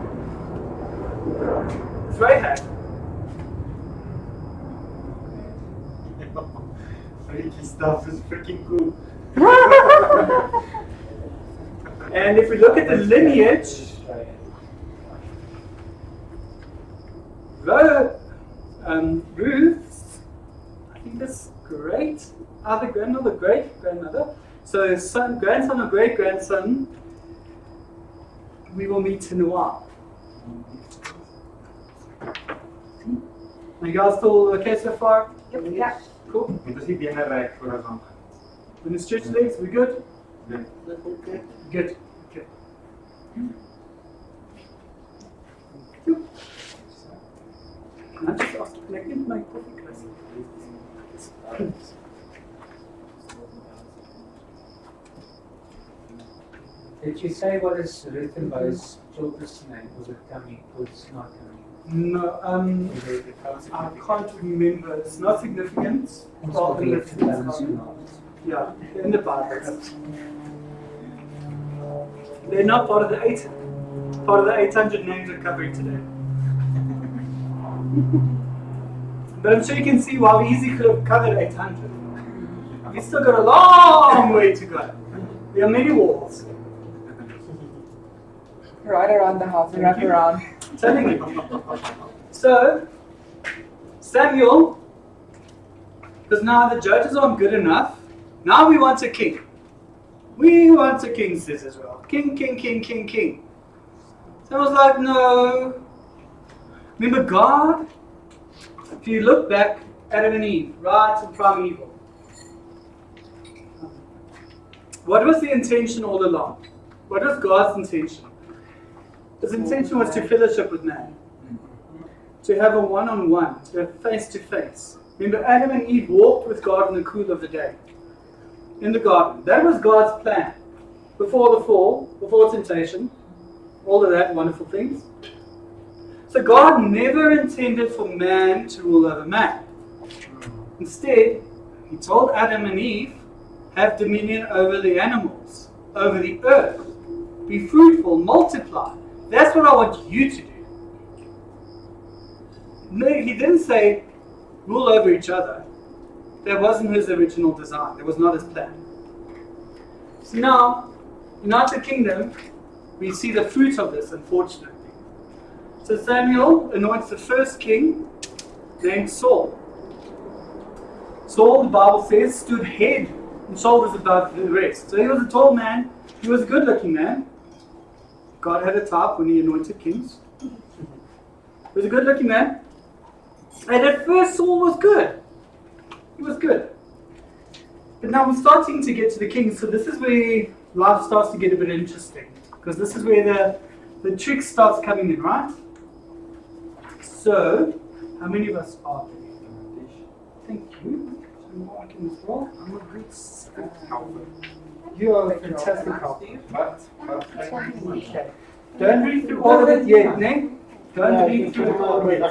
is Rahab. Freaky stuff is freaking cool. And if we look at the lineage, Ruth, I think that's either grandmother, great grandmother. So son, grandson or great grandson, we will meet in a while. Are you guys still okay so far? Yep. Yeah. Cool. Moet ons nie bene reg voor ons aan. When the stretch legs, we good? Nee. Okay. Good. Okay. Can I just ask to connect into my coffee glass? Did you say what is Ruth and Boaz's children's name? Was it coming? Was it not coming? No, I can't remember. It's not significant. Well, in the, yeah, in the Bible. They're not part of the 800 names we're covering today. But I'm sure you can see why we easily could have covered 800. We've still got a long way to go. There are many walls. Right around the house, wrap around. Telling you. So, Samuel, because now the judges aren't good enough, now we want a king. We want a king, says Israel. King, king, king, king, king. Samuel's like, no. Remember God? If you look back, Adam and Eve, right and primeval. What was the intention all along? What was God's intention? His intention was to fellowship with man. To have a one-on-one, to have face-to-face. Remember, Adam and Eve walked with God in the cool of the day. In the garden. That was God's plan. Before the fall, before temptation, all of that wonderful things. So God never intended for man to rule over man. Instead, He told Adam and Eve, have dominion over the animals, over the earth. Be fruitful, multiply. That's what I want you to do. No, He didn't say, rule over each other. That wasn't His original design. That was not His plan. So now, in United Kingdom, we see the fruit of this, unfortunately. So Samuel anoints the first king named Saul. Saul, the Bible says, stood head and shoulders above the rest. So he was a tall man. He was a good-looking man. God had a type when He anointed kings. He was a good-looking man. And at first Saul was good. He was good. But now we're starting to get to the kings. So this is where life starts to get a bit interesting. Because this is where the trick starts coming in, right? So, how many of us are there? Thank you. I'm walking as well. I'm a good helper. You are a fantastic helper. Okay. Don't read through all of it yet, ne? Don't read through it all yet.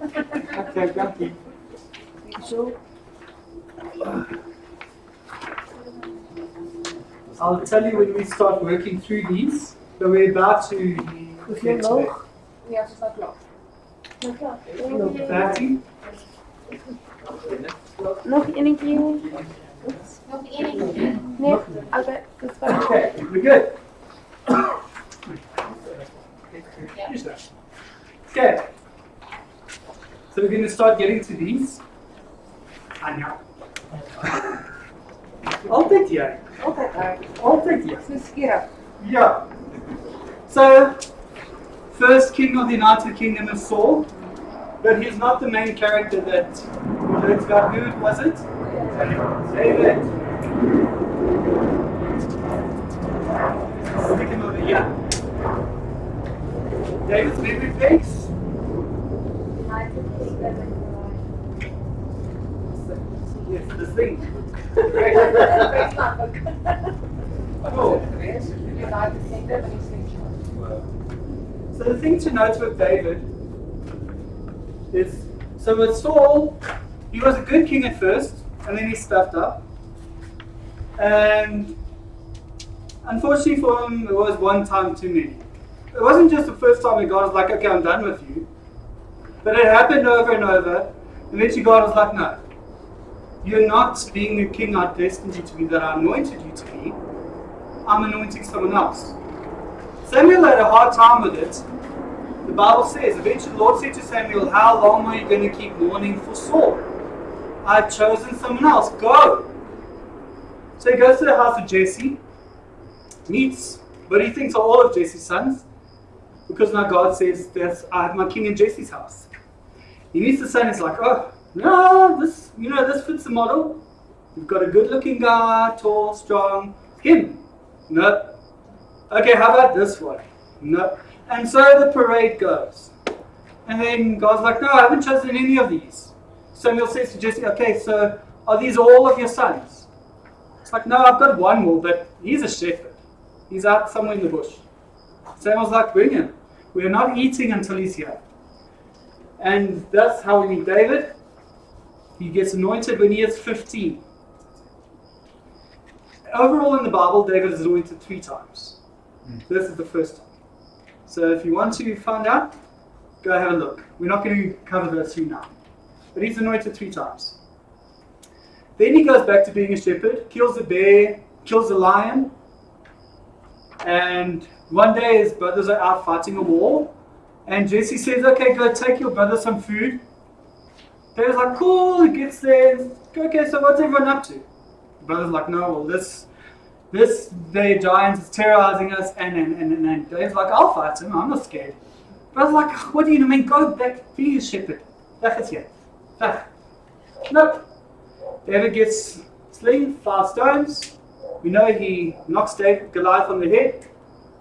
Okay, thank you. So, I'll tell you when we start working through these. So we're about to hoeveel get to nog? Ja, ze staat klaar. that. 30. Nog enetjie? Nog één. Nee? Okay, dis fyn. Okay, we're good. Okay. So we're going to start getting to these. Anya. Altyd jy. Altyd hy. Altyd jy. So skerp. Yeah. So, first king of the United Kingdom is Saul, but he's not the main character that we learned about. Who was it? David. Stick him over here. David's baby face. Yes, the thing. Oh. United Kingdom and East So the thing to note with David is, so with Saul, he was a good king at first, and then he stuffed up. And unfortunately for him, it was one time too many. It wasn't just the first time that God was like, okay, I'm done with you. But it happened over and over. Eventually God was like, no. You're not being the king I destined you to be, that I anointed you to be. I'm anointing someone else. Samuel had a hard time with it. The Bible says, eventually the Lord said to Samuel, how long are you going to keep mourning for Saul? I've chosen someone else. Go. So he goes to the house of Jesse, meets what he thinks are all of Jesse's sons, because now God says, I have my king in Jesse's house. He meets the son, he's like, oh, no, this fits the model. You've got a good-looking guy, tall, strong. Him. No. Okay, how about this one? No. And so the parade goes. And then God's like, no, I haven't chosen any of these. Samuel says to Jesse, okay, so are these all of your sons? It's like, no, I've got one more, but he's a shepherd. He's out somewhere in the bush. Samuel's like, bring him. We're not eating until he's here. And that's how we meet David. He gets anointed when he is 15. Overall in the Bible, David is anointed 3 times. This is the first time. So if you want to find out, go have a look. We're not going to cover those 3 now. But he's anointed 3 times. Then he goes back to being a shepherd, kills the bear, kills the lion. And one day his brothers are out fighting a war. And Jesse says, okay, go take your brother some food. David's like, cool, he gets there. Okay, so what's everyone up to? The brother's like, no, well, this the giant is terrorizing us. And David's like, I'll fight him, I'm not scared. The brother's like, what do you mean? Go back, be a shepherd. Back is here. Back. Nope. David gets sling, 5 stones. We know he knocks Goliath on the head.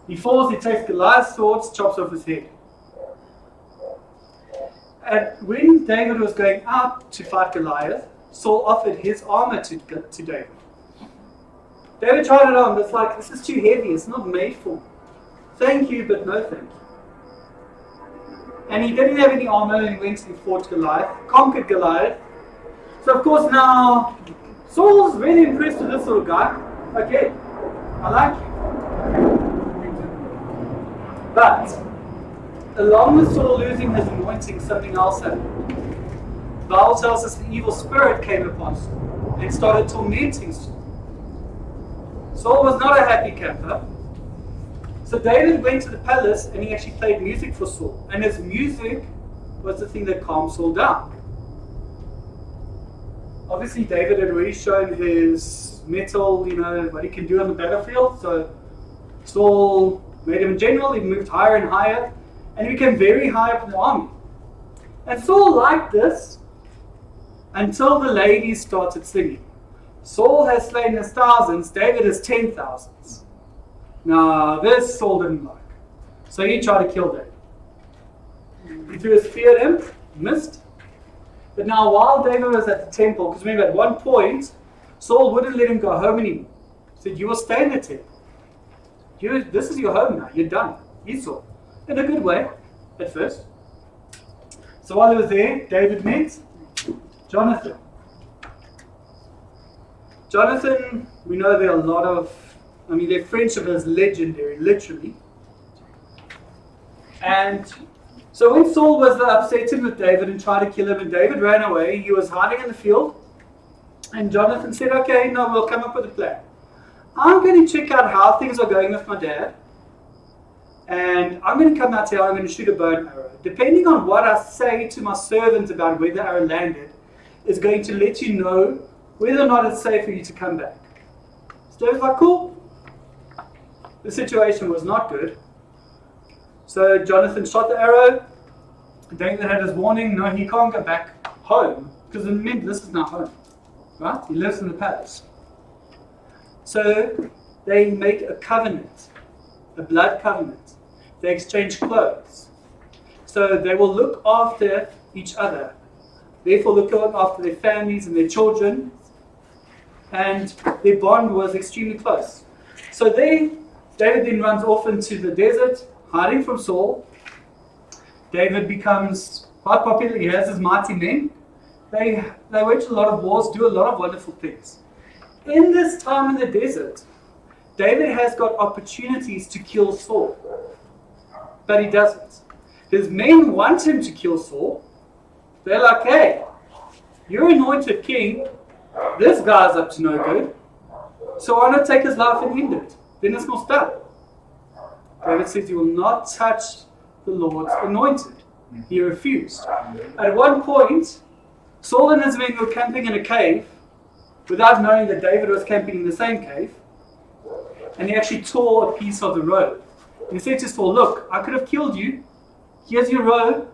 He falls, he takes Goliath's sword, chops off his head. And when David was going out to fight Goliath, Saul offered his armor to David. David tried it on, but it's like, this is too heavy, it's not made for me. Thank you, but no thank you. And he didn't have any armor, and he went and fought Goliath, conquered Goliath. So of course now, Saul's really impressed with this little guy. Okay, I like you. But, along with Saul losing his anointing, something else happened. The Bible tells us the evil spirit came upon Saul and started tormenting Saul. Saul was not a happy camper. So David went to the palace and he actually played music for Saul. And his music was the thing that calmed Saul down. Obviously David had already shown his mettle, what he can do on the battlefield. So Saul made him a general, he moved higher and higher. And he became very high up in the army. And Saul liked this until the ladies started singing. Saul has slain his thousands, David has 10,000s. Now, this Saul didn't like. So he tried to kill David. He threw his spear at him, missed. But now, while David was at the temple, because remember, at one point, Saul wouldn't let him go home anymore. He said, you will stay in the temple. This is your home now, you're done. He saw. In a good way, at first. So while he was there, David met Jonathan. Jonathan, we know there are a lot of, their friendship is legendary, literally. And so when Saul was upset with David and tried to kill him, and David ran away, he was hiding in the field. And Jonathan said, okay, no, we'll come up with a plan. I'm going to check out how things are going with my dad. and I'm going to come out here, I'm going to shoot a bow and arrow. Depending on what I say to my servant about where the arrow landed, is going to let you know whether or not it's safe for you to come back. So David's like, cool. The situation was not good. So Jonathan shot the arrow. David had his warning, no, he can't go back home. Because remember, this is not home. Right? He lives in the palace. So they make a covenant, a blood covenant. They exchange clothes. So they will look after each other. Therefore, look after their families and their children. And their bond was extremely close. So David then runs off into the desert, hiding from Saul. David becomes quite popular. He has his mighty men. They wage a lot of wars, do a lot of wonderful things. In this time in the desert, David has got opportunities to kill Saul. But he doesn't. His men want him to kill Saul. They're like, hey, you're anointed king. This guy's up to no good. So why not take his life and end it? Then it's not done. David says he will not touch the Lord's anointed. He refused. At one point, Saul and his men were camping in a cave without knowing that David was camping in the same cave. And he actually tore a piece of the robe. And he said to Saul, look, I could have killed you. Here's your robe.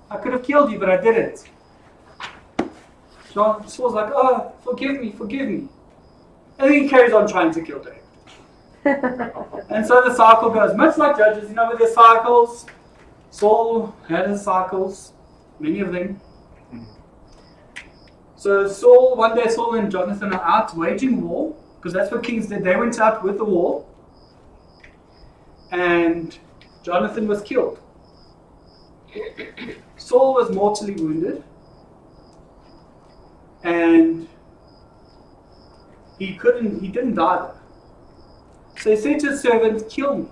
I could have killed you, but I didn't. Saul's like, oh, forgive me. And then he carries on trying to kill David. And so the cycle goes, much like Judges, with their cycles. Saul had his cycles, many of them. So one day Saul and Jonathan are out waging war, because that's what kings did. They went out with the war. And Jonathan was killed. Saul was mortally wounded. And he didn't die there. So he said to his servant, kill me.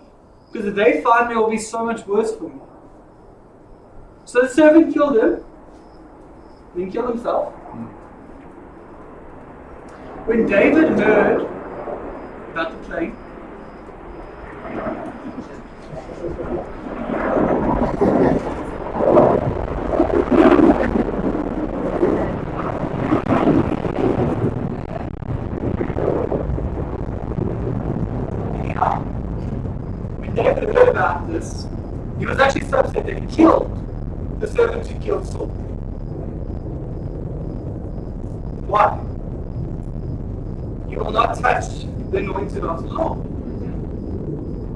Because if they find me, it will be so much worse for me. So the servant killed him. Then killed himself. When David heard about the plague, about this, he was actually so upset that he killed the servant who killed Saul. Why? You will not touch the anointed of the Lord.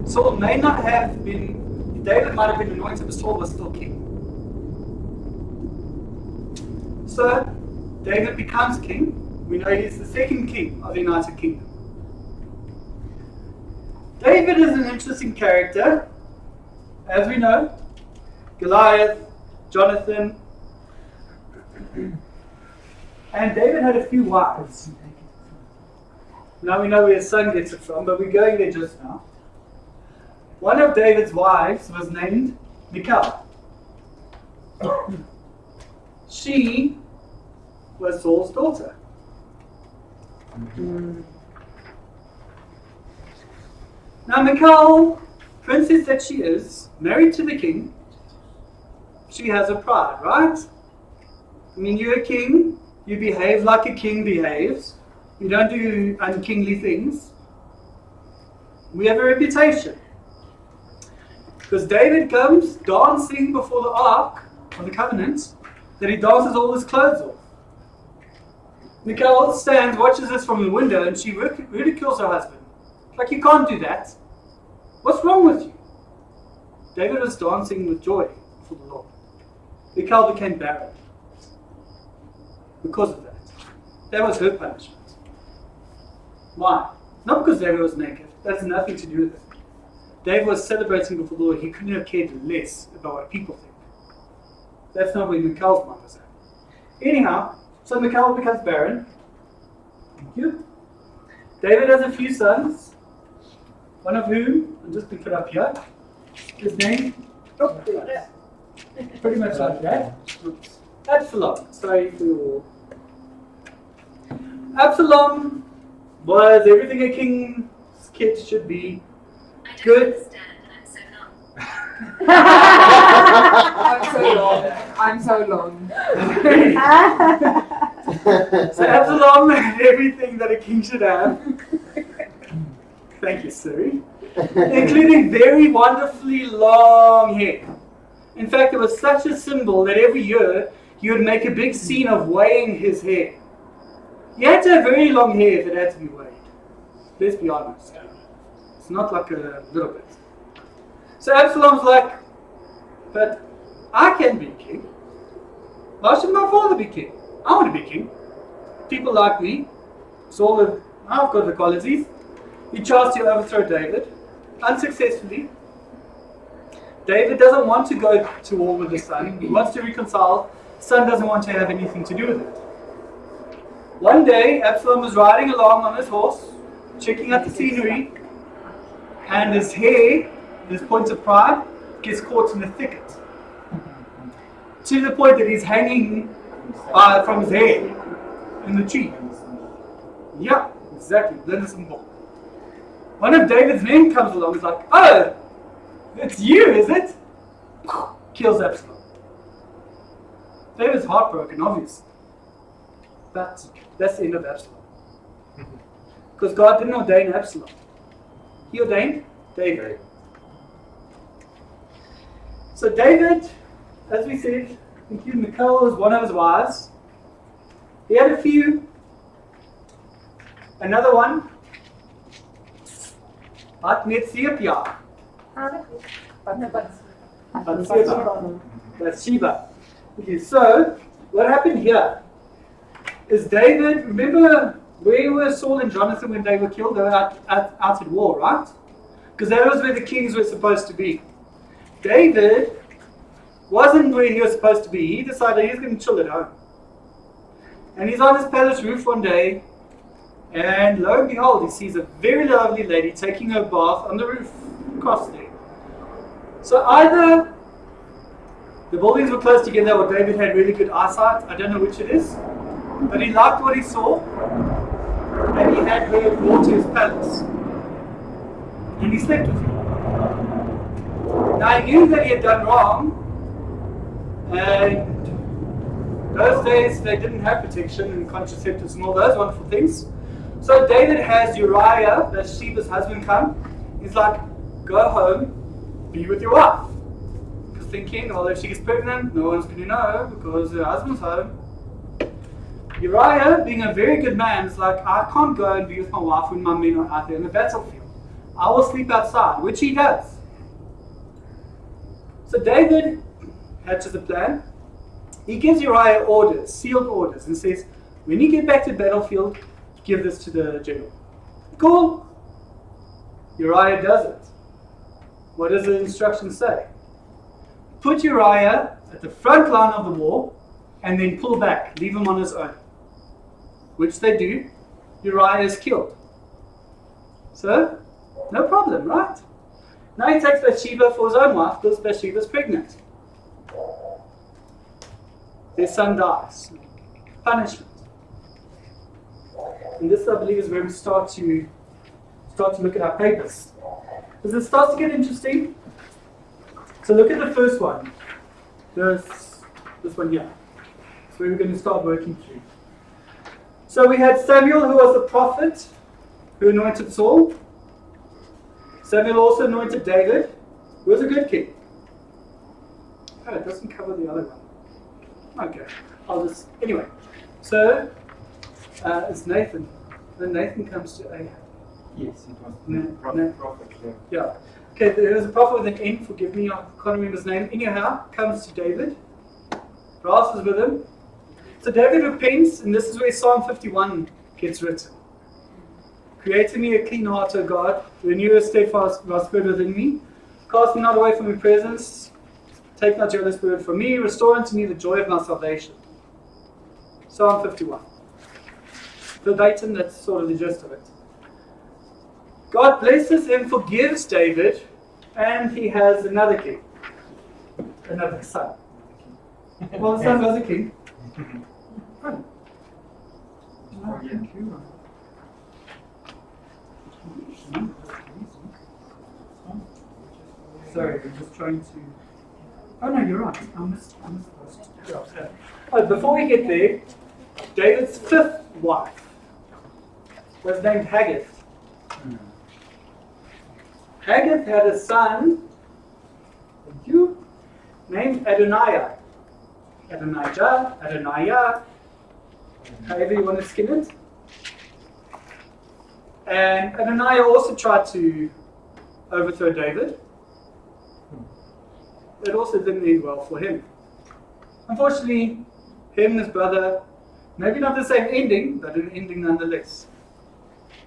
Saul may not have been, David might have been anointed, but Saul was still king. So, David becomes king. We know he's the second king of the United Kingdom. David is an interesting character. As we know, Goliath, Jonathan, and David had a few wives. Now we know where his son gets it from, but we're going there just now. One of David's wives was named Michal. She was Saul's daughter. Now Michal, princess that she is, married to the king, she has a pride, right? I mean, you're a king, you behave like a king behaves, you don't do unkingly things. We have a reputation. Because David comes dancing before the Ark of the Covenant, that he dances all his clothes off. Michal stands, watches this from the window, and she ridicules her husband. Like, you can't do that. What's wrong with you? David was dancing with joy for the Lord. Michal became barren because of that. That was her punishment. Why? Not because David was naked. That has nothing to do with it. David was celebrating before the Lord. He couldn't have cared less about what people think. That's not where Michal's mind was at. Anyhow, so Michal becomes barren. Thank you. David has a few sons. One of whom, I'm just going to put up here, his name, pretty much like that. Absalom. Sorry for Absalom was everything a king's kid should be. Good. I'm so long. So Absalom had everything that a king should have. Thank you, Siri. Including very wonderfully long hair. In fact, it was such a symbol that every year he would make a big scene of weighing his hair. You had to have very long hair if it had to be weighed. Let's be honest. It's not like a little bit. So Absalom's like, but I can be king. Why should my father be king? I want to be king. People like me. I've got the qualities. He tries to overthrow David, unsuccessfully. David doesn't want to go to war with his son. He wants to reconcile. His son doesn't want to have anything to do with it. One day, Absalom was riding along on his horse, checking out the scenery, and his hair, his point of pride, gets caught in a thicket. To the point that he's hanging from his hair in the tree. Yeah, exactly. One of David's men comes along and is like, oh, it's you, is it? Kills Absalom. David's heartbroken, obviously. But that's the end of Absalom. Because God didn't ordain Absalom. He ordained David. So David, as we said, including Michal, was one of his wives. He had a few. Another one, Bathsheba. Bathsheba. Okay, so what happened here is David, remember where were Saul and Jonathan when they were killed? They were out at war, right? Because that was where the kings were supposed to be. David wasn't where he was supposed to be. He decided he was going to chill at home. And he's on his palace roof one day, and lo and behold, he sees a very lovely lady taking her bath on the roof across there. So either the buildings were close together or David had really good eyesight. I don't know which it is. But he liked what he saw, and he had her brought to his palace. And he slept with her. Now he knew that he had done wrong, and those days they didn't have protection and contraceptives and all those wonderful things. So David has Uriah, Bathsheba's husband, come. He's like, go home, be with your wife. Because thinking, well, if she gets pregnant, no one's going to know because her husband's home. Uriah, being a very good man, is like, I can't go and be with my wife when my men are out there in the battlefield. I will sleep outside, which he does. So David hatches a plan. He gives Uriah orders, sealed orders, and says, when you get back to the battlefield, give this to the general. Cool. Uriah does it. What does the instructions say? Put Uriah at the front line of the war and then pull back, leave him on his own. Which they do. Uriah is killed. So, no problem, right? Now he takes Bathsheba for his own wife because Bathsheba's pregnant. Their son dies. Punishment. And this, I believe, is where we start to look at our papers. Because it starts to get interesting. So look at the first one. This one here. That's where we're going to start working through. So we had Samuel, who was the prophet, who anointed Saul. Samuel also anointed David, who was a good king. Oh, it doesn't cover the other one. Okay, anyway. So, it's Nathan. Then Nathan comes to Ahab. Yes, it was prophet. Yeah. Okay, there was a prophet with an N, forgive me, I can't remember his name. Anyhow, comes to David. Brass is with him. So David repents, and this is where Psalm 51 gets written. Create in me a clean heart, O God, renew a steadfast spirit within me. Cast me not away from your presence. Take not your Holy Spirit from me. Restore unto me the joy of my salvation. Psalm 51. Verbatim, that's sort of the gist of it. God blesses him, forgives David, and he has another king. Another son. Well, the son was a king. Sorry, I'm just trying to. Oh no, you're right. I missed those. Oh, before we get there, David's fifth wife was named Haggith. Haggith had a son, thank you, named Adoniah. Adoniah, however you want to skin it. And Adoniah also tried to overthrow David. It also didn't end well for him. Unfortunately, him and his brother, maybe not the same ending, but an ending nonetheless.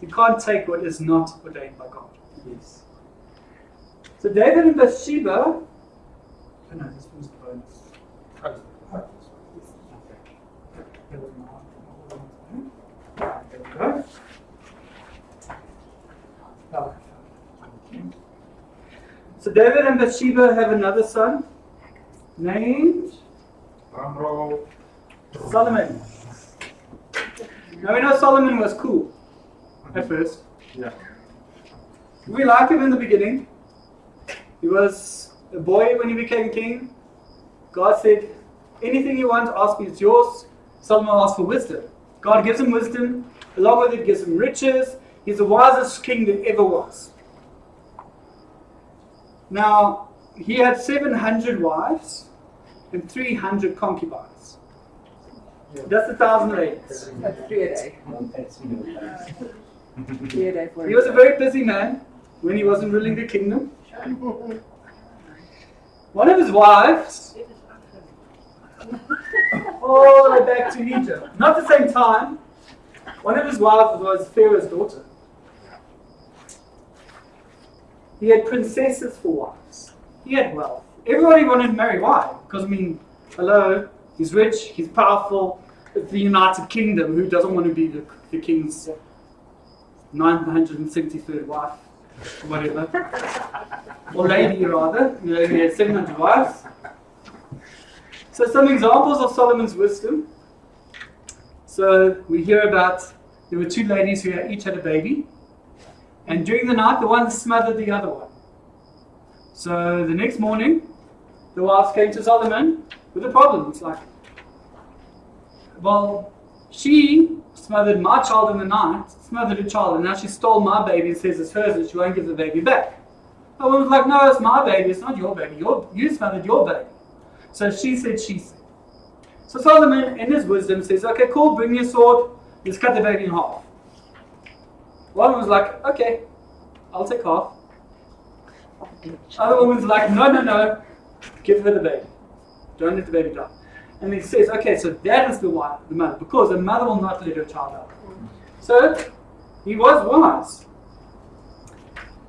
You can't take what is not ordained by God. Yes. So David and Bathsheba, oh no, this was the bonus. There we go. So David and Bathsheba have another son named Solomon. Now we know Solomon was cool at first. Yeah. We like him in the beginning. He was a boy when he became king. God said, anything you want, ask me, it's yours. Solomon asked for wisdom. God gives him wisdom. Along with it, gives him riches. He's the wisest king that ever was. Now, he had 700 wives and 300 concubines. That's 1,000 ladies. That's 3 a day. 3 a day for He was a very busy man when he wasn't ruling the kingdom. One of his wives, all the way back to Egypt, not the same time, one of his wives was Pharaoh's daughter. He had princesses for wives. He had wealth. Everybody wanted to marry. Why? Because, hello, he's rich, he's powerful. It's the United Kingdom. Who doesn't want to be the king's 973rd wife? Whatever. Or lady, rather. He had 700 wives. So some examples of Solomon's wisdom. So we hear about there were two ladies who each had a baby. And during the night, the one smothered the other one. So the next morning, the wives came to Solomon with a problem. It's like, well, she smothered my child in the night, smothered a child, and now she stole my baby and says it's hers and she won't give the baby back. The woman was like, no, it's my baby, it's not your baby. You smothered your baby. So she said, she said. So Solomon, in his wisdom, says, okay, cool, bring your sword, let's cut the baby in half. One was like, okay, I'll take half. Other woman's like, no, give her the baby. Don't let the baby die. And he says, okay, so that is the mother, because the mother will not let her child out. So he was wise.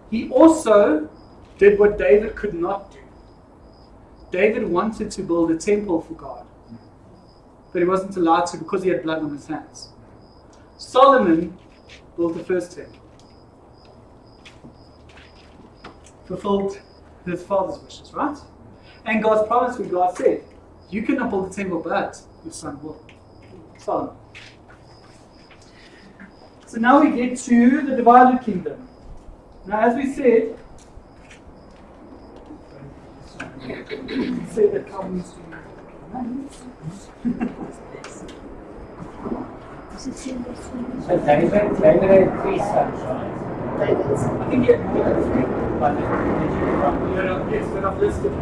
He also did what David could not do. David wanted to build a temple for God, but he wasn't allowed to because he had blood on his hands. Solomon built the first temple. Fulfilled his father's wishes, right? And God's promise when God said, you cannot build a temple, but your son will. Solomon. So now we get to the divided kingdom. Now as we said that comes to So David had 3 sons, right? I think he had more than 3. But Yes, they're not listed.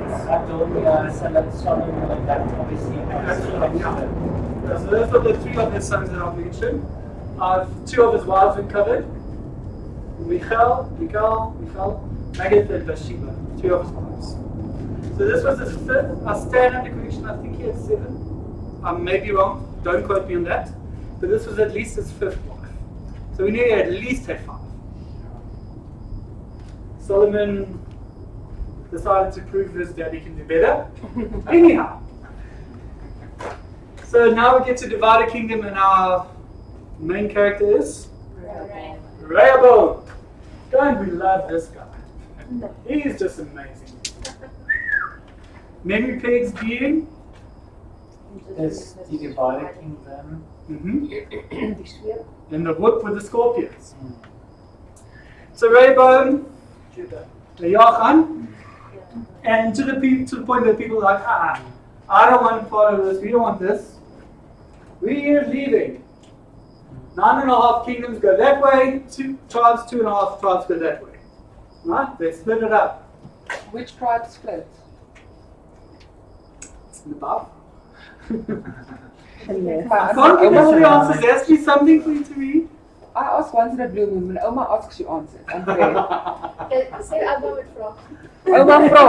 Solomon and that obviously So those are the 3 of his sons that I've mentioned. 2 of his wives we covered. Michal, Haggith and Bathsheba. 3 of his wives. So this was his 5th. I stand under correction, I think he had 7. I may be wrong, don't quote me on that. But this was at least his 5th wife. So we knew he at least had 5. Solomon decided to prove his daddy can do better. Anyhow. So now we get to divide a kingdom, and our main character is Rehoboam. Don't we love this guy? He's just amazing. Memory pegs being There's the divided kingdom. And the whip with the scorpions. So Rehoboam, Yachan, And to the point that people are like, I don't want to follow this, we don't want this. We're leaving. 9.5 kingdoms go that way, 2.5 tribes go that way. Right? They split it up. Which tribe split? It's in the Bible. Yes. I can't give you all the answers. There has to be something for you to read. I asked once in a blue moon. When Oma asks, you answer. Unfair. Sê Alba met vra. Oma vra.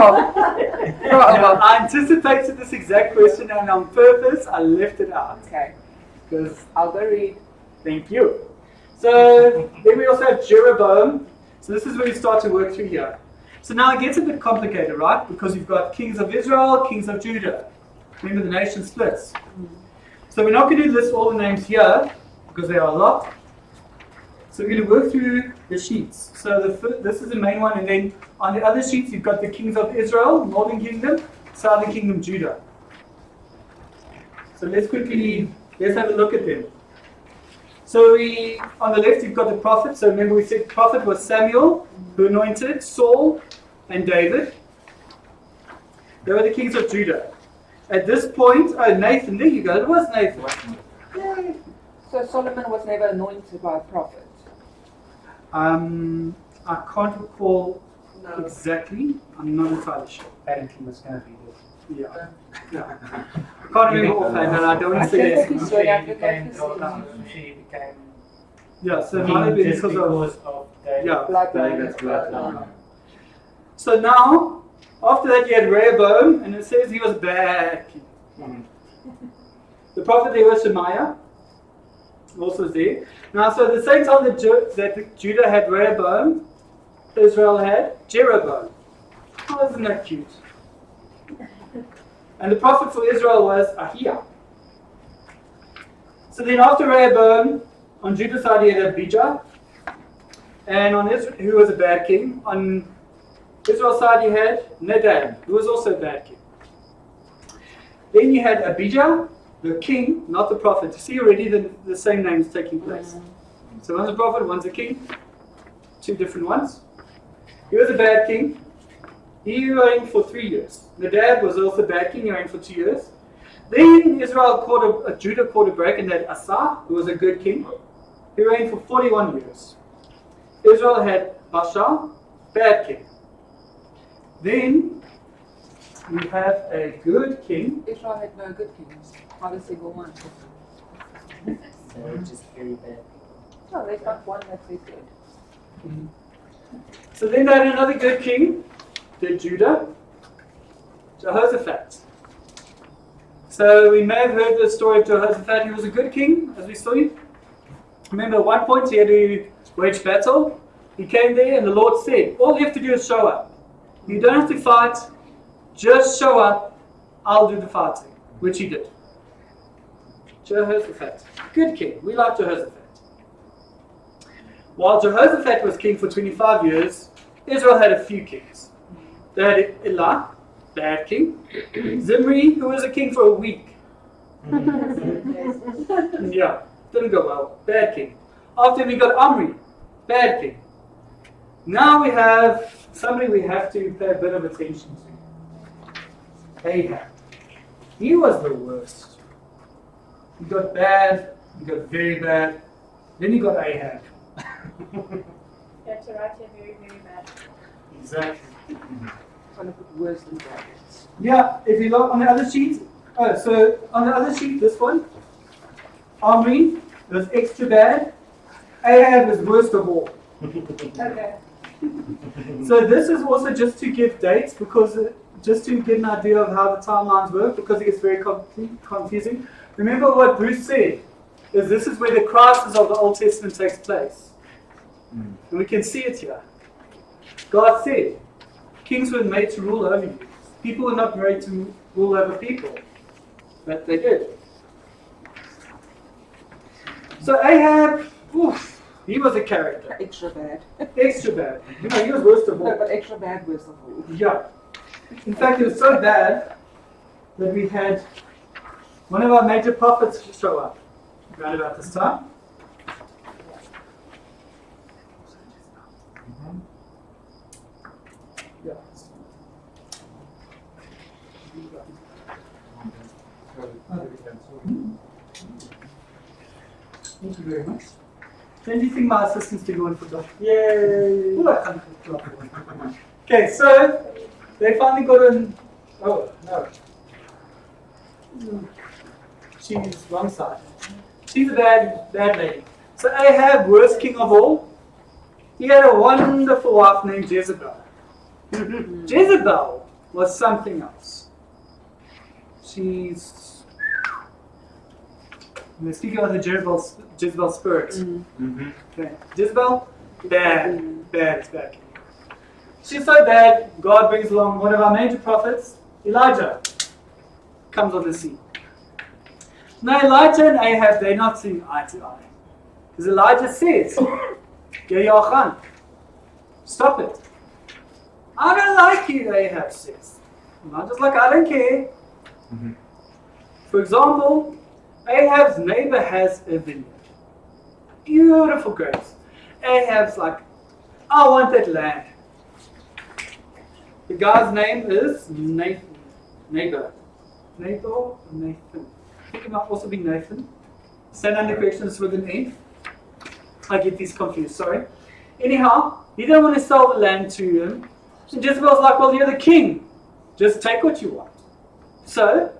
Vra Oma. I anticipated this exact question and on purpose I left it out. Okay. Because I'll go read. thank you. So then we also have Jeroboam. So this is where we start to work through here. So now it gets a bit complicated, right? Because you've got kings of Israel, kings of Judah. Remember the nation splits. So we're not going to list all the names here because there are a lot. So we're going to work through the sheets. So this is the main one, and then on the other sheets you've got the kings of Israel, northern kingdom, southern kingdom, Judah. So let's have a look at them. So on the left you've got the prophet. So remember we said prophet was Samuel, who anointed Saul and David. They were the kings of Judah. At this point, Nathan, there you go, it was Nathan. Yay. So Solomon was never anointed by a prophet. I can't recall exactly. I'm not entirely sure. Apparently was going to be this. Yeah. I can't remember offhand, and I don't want to say I it. think She so, yeah, became because she became Yeah, so it might have been just because of. of the Yeah. bloodline. Bloodline. So now, after that, you had Rehoboam, and it says he was bad king. The prophet there was Shemaiah, also was there. Now, so at the same time that Judah had Rehoboam, Israel had Jeroboam. Oh, isn't that cute? And the prophet for Israel was Ahijah. So then after Rehoboam, on Judah's side he had Abijah, and on Israel, who was a bad king. On Israel's side you had Nadab, who was also a bad king. Then you had Abijah, the king, not the prophet. You see already the same names taking place. So one's a prophet, one's a king. Two different ones. He was a bad king. He reigned for 3 years. Nadab was also a bad king. He reigned for 2 years. Then Judah caught a break and had Asa, who was a good king. He reigned for 41 years. Israel had Baasha, bad king. Then we have a good king. Israel had no good kings. Not a single one. So just very bad. No, there's not one that says good. So then they had another good king, the Judah, Jehoshaphat. So we may have heard the story of Jehoshaphat. He was a good king, as we saw. Remember, at one point he had to wage battle. He came there, and the Lord said, "All you have to do is show up. You don't have to fight. Just show up. I'll do the fighting," which he did. Jehoshaphat, good king. We like Jehoshaphat. While Jehoshaphat was king for 25 years, Israel had a few kings. They had Elah, bad king. Zimri, who was a king for a week. Yeah, didn't go well. Bad king. After we got Omri, bad king. Now we have somebody we have to pay a bit of attention to. Ahab. He was the worst. You got bad, you got very bad, then you got Ahab. That's right here, very, very bad. Exactly. Trying to put worse than brackets. Yeah, if you look on the other sheet, so on the other sheet, this one, Omri was extra bad, Ahab was worst of all. Okay. So this is also just to give dates, because just to get an idea of how the timelines work, because it gets very confusing. Remember what Bruce said, is this is where the crisis of the Old Testament takes place. And we can see it here. God said, kings were made to rule over you. People were not made to rule over people. But they did. So Ahab, oof, he was a character. Extra bad. Extra bad. You know, he was worst of No, all. but extra bad worst of all. Yeah. In fact, it was so bad that we had one of our major prophets show up around about this time. Yeah. Thank you very much. Then do you think my assistant's been going for God? Yay! Okay, so they finally got in. Oh, no. She's wrong side. She's a bad lady. So Ahab, worst king of all, he had a wonderful wife named Jezebel. Jezebel was something else. We're speaking about the Jezebel spirit. Okay. Jezebel, bad. She's so bad, God brings along one of our major prophets, Elijah, comes on the scene. Now Elijah and Ahab, they're not seeing eye to eye. Because Elijah says, Beth-Haran, stop it. I don't like you, Ahab says. Elijah's like, I don't care. For example, Ahab's neighbor has a vineyard. Beautiful grapes. Ahab's like, I want that land. The guy's name is Nathan. Nathan. I think it might also be Nathan. Stand under corrections with an N. I get these confused, sorry. Anyhow, he didn't want to sell the land to him. And Jezebel's like, well, you're the king. Just take what you want. So,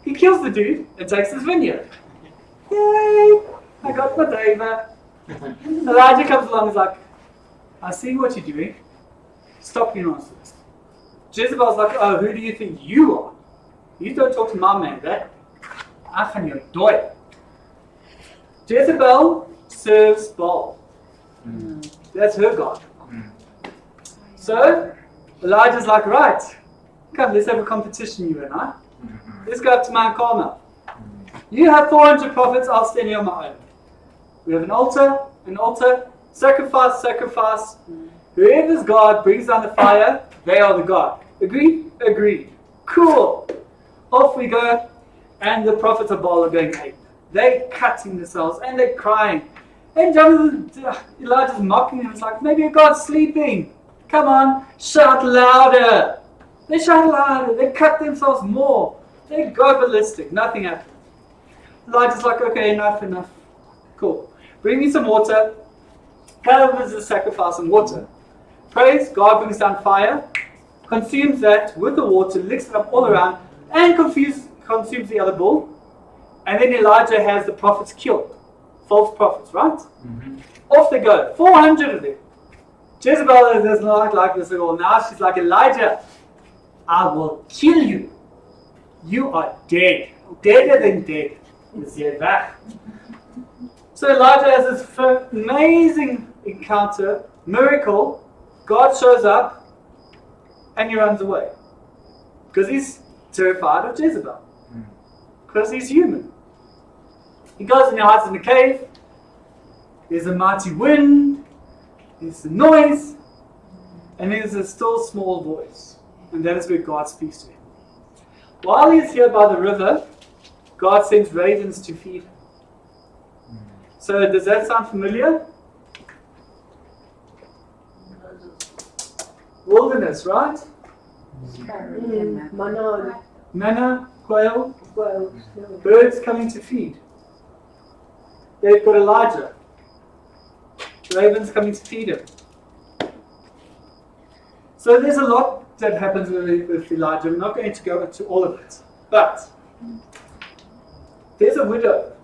he kills the dude and takes his vineyard. Yay! I got my favor. Elijah comes along and is like, I see what you're doing. Stop your nonsense. Jezebel's like, oh, who do you think you are? You don't talk to my man, that. I can your doy. Jezebel serves Baal. That's her God. So, Elijah's like, right, come, let's have a competition, you and I. Let's go up to Mount Carmel. You have 400 prophets, I'll stand here on my own. We have an altar, sacrifice. Whoever's God brings down the fire, they are the God. Agreed? Agreed. Cool. Off we go, and the prophets of Baal are going ape. They're cutting themselves, and they're crying. And Elijah's mocking them. It's like, maybe your God's sleeping. Come on, shout louder. They shout louder. They cut themselves more. They go ballistic. Nothing happens. Elijah's like, okay, enough. Cool. Bring me some water. Covers the sacrifice in water. Praise. God brings down fire. Consumes that with the water. Licks it up all around. And consumes the other bull. And then Elijah has the prophets killed. False prophets, right? Off they go. 400 of them. Jezebel does not like this at all. Now she's like, Elijah, I will kill you. You are dead. Deader than dead. So Elijah has this amazing encounter, miracle. God shows up and he runs away. Because he's terrified of Jezebel. Because he's human. He goes and he hides in the cave. There's a mighty wind. There's a noise. And there's a still small voice. And that is where God speaks to him. While he's here by the river, God sends ravens to feed him. So does that sound familiar? Wilderness, right? Manna, quail, birds coming to feed. They've got Elijah. Ravens coming to feed him. So there's a lot that happens with Elijah. We're not going to go into all of it. But there's a widow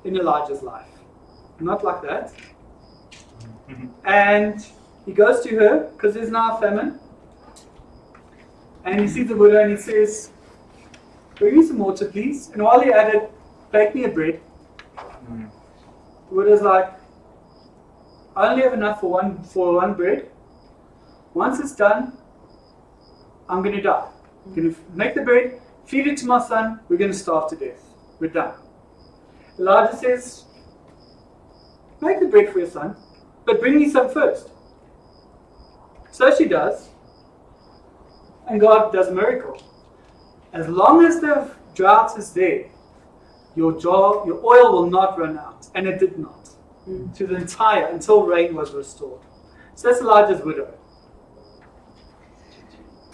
in Elijah's life. Not like that. And he goes to her because there's now a famine. And he sees the widow and he says, bring me some water, please. And while he added, bake me a bread. The widow's like, I only have enough for one bread. Once it's done, I'm going to die. I'm going to make the bread, feed it to my son, we're going to starve to death. We're done. Elijah says, make the bread for your son, but bring me some first. So she does, and God does a miracle. As long as the drought is there, your oil will not run out. And it did not. To the until rain was restored. So that's Elijah's widow.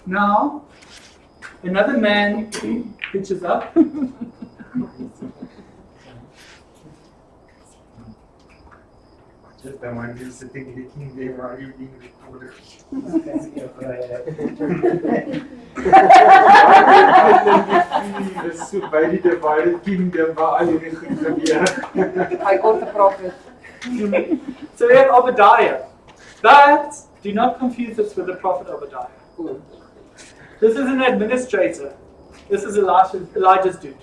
Now, another man pitches up. Just the one who's sitting licking there while you're being recorded. Dis so by die divided kingdom waar al hierdie goed gebeur. Hy kort 'n prophet. So we have Obadiah. But do not confuse this with the prophet Obadiah. This is an administrator. This is Elijah's dude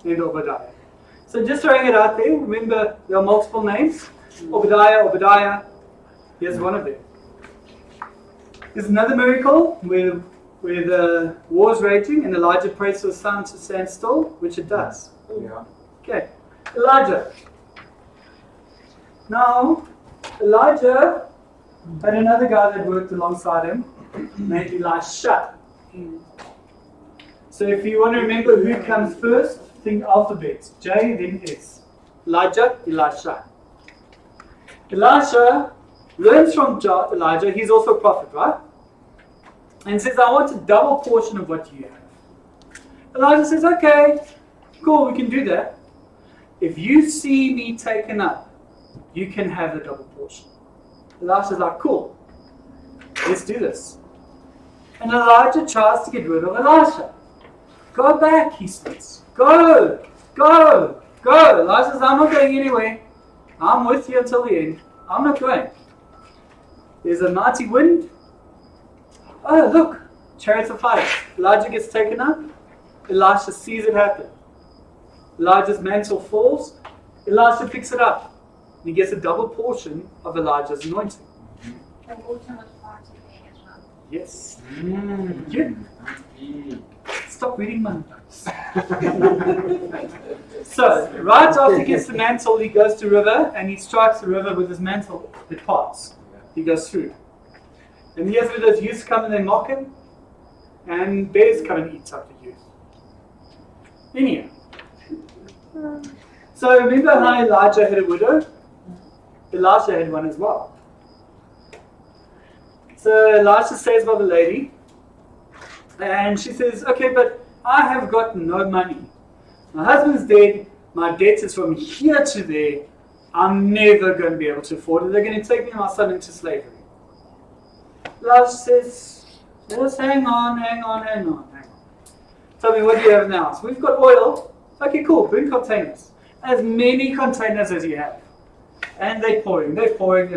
named Obadiah. So just throwing it out there, remember there are multiple names. Obadiah. Here's one of them. There's another miracle where the war is raging and Elijah prays for the sun to stand still, which it does. Yeah. Okay, Elijah. Now, Elijah had another guy that worked alongside him named Elisha. So if you want to remember who comes first, think alphabet. J, then S. Elijah, Elisha. Elisha learns from Elijah. He's also a prophet, right? And says, I want a double portion of what you have. Elijah says, okay, cool, we can do that. If you see me taken up, you can have the double portion. Elisha's like, cool, let's do this. And Elijah tries to get rid of Elisha. Go back, he says. Go. Elijah says, I'm not going anywhere. I'm with you until the end. I'm not going. There's a mighty wind. Oh, look, chariots of fire. Elijah gets taken up. Elisha sees it happen. Elijah's mantle falls. Elisha picks it up. And he gets a double portion of Elijah's anointing. The water was parted there as well. Yes. Yeah. Stop reading my notes. So, right after he gets the mantle, he goes to the river and he strikes the river with his mantle. It parts. He goes through. And here's where those youths come and they mock him. And bears come and eat up the youth. Anyhow. So remember how Elijah had a widow? Elisha had one as well. So Elisha stays by the lady. And she says, okay, but I have got no money. My husband's dead. My debt is from here to there. I'm never going to be able to afford it. They're going to take me and my son into slavery. Elisha says, just hang on. Tell me, what do you have now? So we've got oil. Okay, cool. Bring containers. As many containers as you have. And they're pouring. And they're pouring.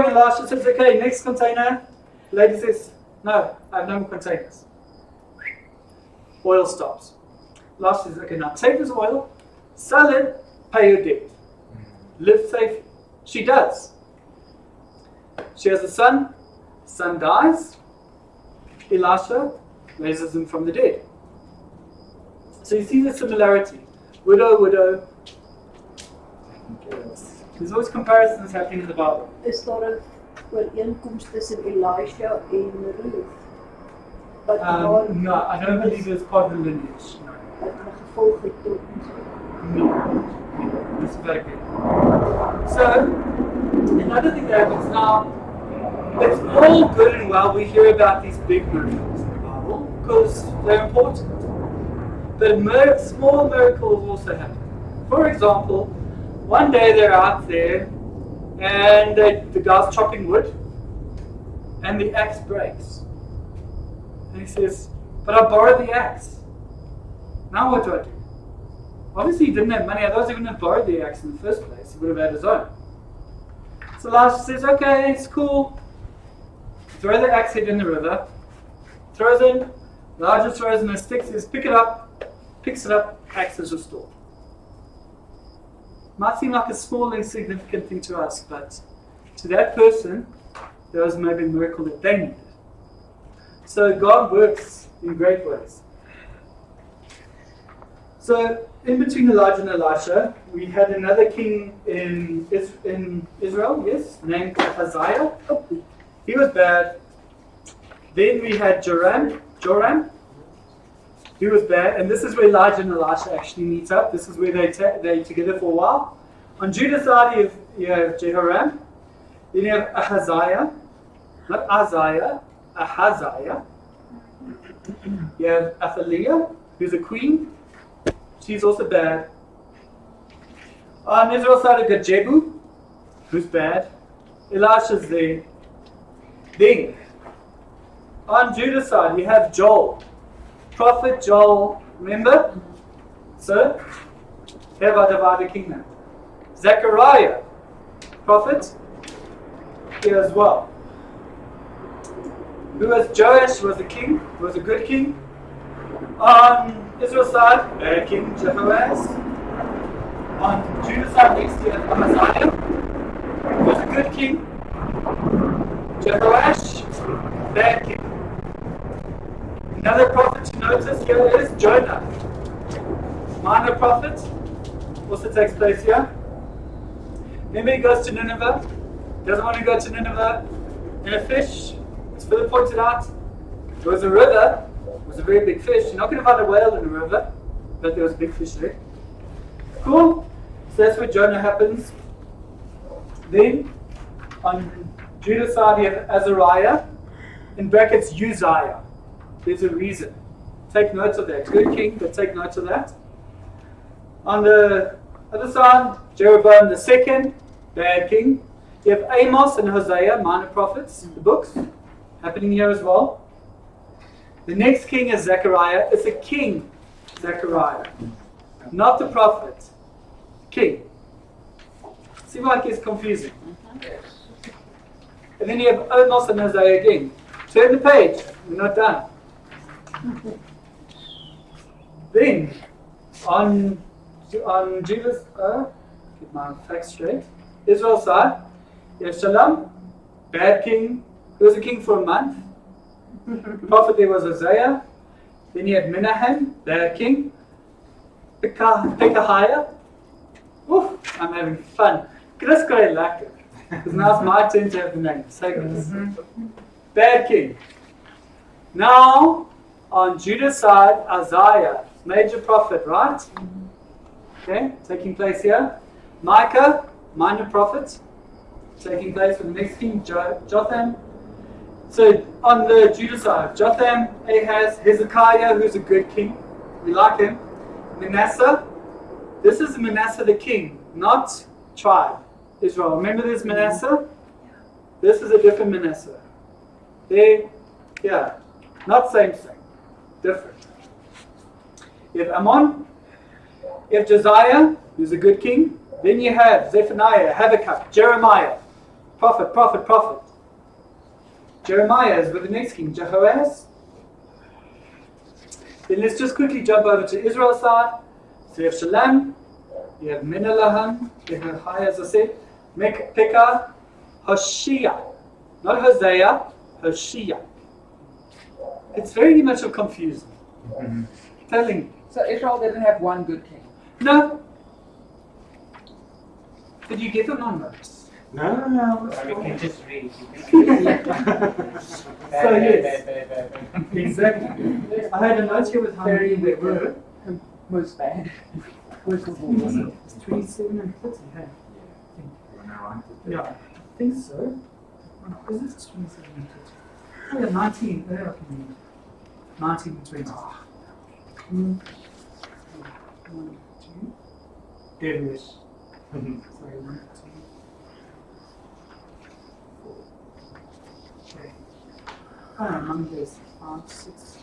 Elisha says, okay, next container. The lady says, no, I have no more containers. Oil stops. Elisha says, okay, now take this oil, sell it, pay your debt. Live safely. She does. She has a son. Son dies. Elisha raises him from the dead. So you see the similarity. Widow. There's always comparisons happening in the Bible. Is daar 'n ooreenkoms tussen Elisha en Ruth? Wat haar No, I don't believe it's part of the lineage. No. wat 'n gevolg het tot No. It's very good. So, another thing that happens now, it's all good and well we hear about these big miracles in the Bible because they're important. But small miracles also happen. For example, one day they're out there and the guy's chopping wood and the axe breaks. And he says, but I borrowed the axe. Now what do I do? Obviously he didn't have money, otherwise he wouldn't have borrowed the axe in the first place. He would have had his own. So Elisha says, okay, it's cool. Throw the axe head in the river. Throws in. Elijah throws in a stick, says, pick it up. Picks it up, axe is restored. Might seem like a small, insignificant thing to us, but to that person, there was maybe a miracle that they needed. So God works in great ways. So in between Elijah and Elisha, we had another king in Israel, yes, named Hazael. He was bad. Then we had Joram. He was bad, and this is where Elijah and Elisha actually meet up. This is where they're together for a while. On Judah's side, you have Jehoram. Then you have Ahaziah. Not Ahaziah. You have Athaliah. who's a queen. She's also bad. On Israel's side, you got Jehu, who's bad. Elisha's there. Then, on Judah's side, you have Joel. Prophet Joel, remember? So, have I divided kingdom? Zechariah, prophet, here as well. Who was Joash, was a king, was a good king. On Israel's side, bad king, Jehoaz. On Judah's side, next year, Amaziah, was a good king. Jehoash, bad king. Another prophet to notice here is Jonah. Minor prophet, also takes place here. Remember he goes to Nineveh, doesn't want to go to Nineveh in a fish. As Philip pointed out, there was a river, it was a very big fish. You're not going to find a whale in a river, but there was a big fish there. Cool, so that's where Jonah happens. Then, on Judah's side, you have Azariah, in brackets Uzziah. There's a reason. Take notes of that. Good king, but take notes of that. On the other side, Jeroboam II, bad king. You have Amos and Hosea, minor prophets, the books, happening here as well. The next king is Zechariah. It's a king, Zechariah, not the prophet. King. Seems like it's confusing. And then you have Amos and Hosea again. Turn the page. We're not done. Then, on Judah's, get my facts straight, Israel's side, you have Shalom, bad king. He was a king for a month. The prophet there was Hosea. Then you had Menahem, bad king. Pekahiah. Oof, I'm having fun. Chris quite like it. Because now it's my turn to have the name. Say this. Bad king. Now, on Judah's side, Isaiah, major prophet, right? Okay, taking place here. Micah, minor prophet, taking place with the next king, Jotham. So, on the Judah side, Jotham, Ahaz, Hezekiah, who's a good king. We like him. Manasseh. This is Manasseh the king, not tribe. Israel. Remember this Manasseh? This is a different Manasseh. There, yeah. Not same. Different. You have Ammon. You have Josiah, who's a good king. Then you have Zephaniah, Habakkuk, Jeremiah. Prophet. Jeremiah is with the next king, Jehoaz. Then let's just quickly jump over to Israel's side. So you have Shalom, you have Menelaham, Jehoiah, as I said, Pekah, Hoshea. Not Hosea, Hoshea. It's very much of confusing. Telling you. So Israel didn't have one good king. No. Did you get the numbers? No. We can just read. So yes. Exactly. I had a note here with how many there were. Most bad. It's 27 and 30, hey? Yeah, I think so. Is this 27 and 30? Oh yeah, 19. There I can read. 19 and 20. 1, 2. There it is. Sorry, 1, 2, 4. Okay. Oh, numbers 5, 6.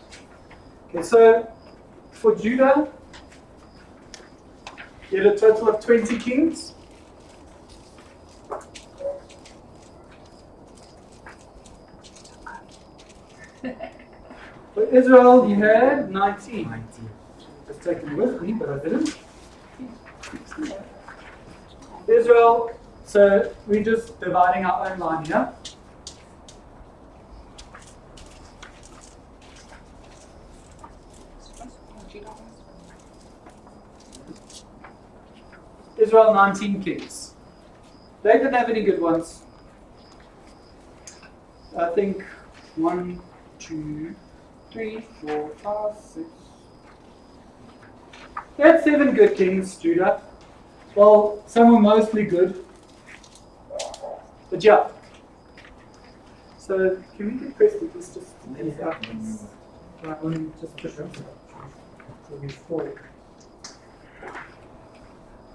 Okay, so for Judah, you had a total of 20 kings. For Israel, you had 19. Just taken with me, but I didn't. Israel, so we're just dividing our own line here. Israel, 19 kings. They didn't have any good ones. I think 1, 2, 3, 4, 5, 6. They had 7 good kings, Judah. Well, some were mostly good. But yeah. So, can we get press with this just out? Right, let me just push up. So before.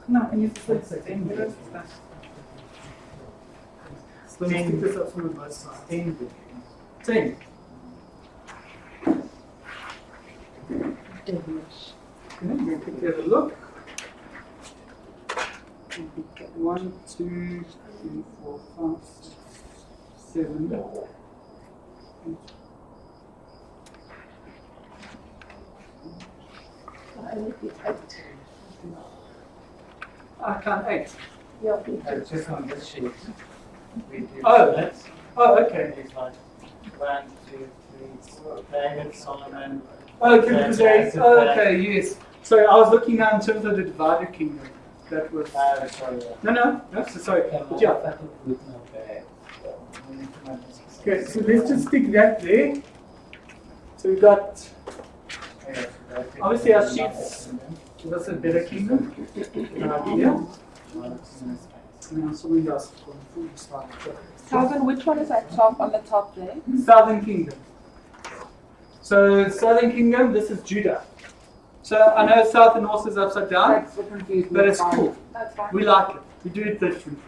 No, can you split it? 10 minutes? So let me stick this up from both sides. 10. 10. Okay, we'll quickly have a look. 1, 2, 3, 4, 5, 6, 7. I only did 8. I count 8. Yeah, me too. Just on this sheet. We do Oh. that. Oh, okay. It's like 1, 2, 3, 4. David, Solomon. Okay, because okay, yes. Sorry, I was looking now in terms of the divided kingdom. That was. Sorry. No, so sorry. But yeah. Okay, so let's just stick that there. So we've got, obviously our sheets give us a better kingdom. Yeah. Now something else. Calvin, which one is that top on the top there? Southern kingdom. So southern kingdom, this is Judah. So I know south and north is upside down, That's so confused. but it's cool. That's fine. We like it. We do it different.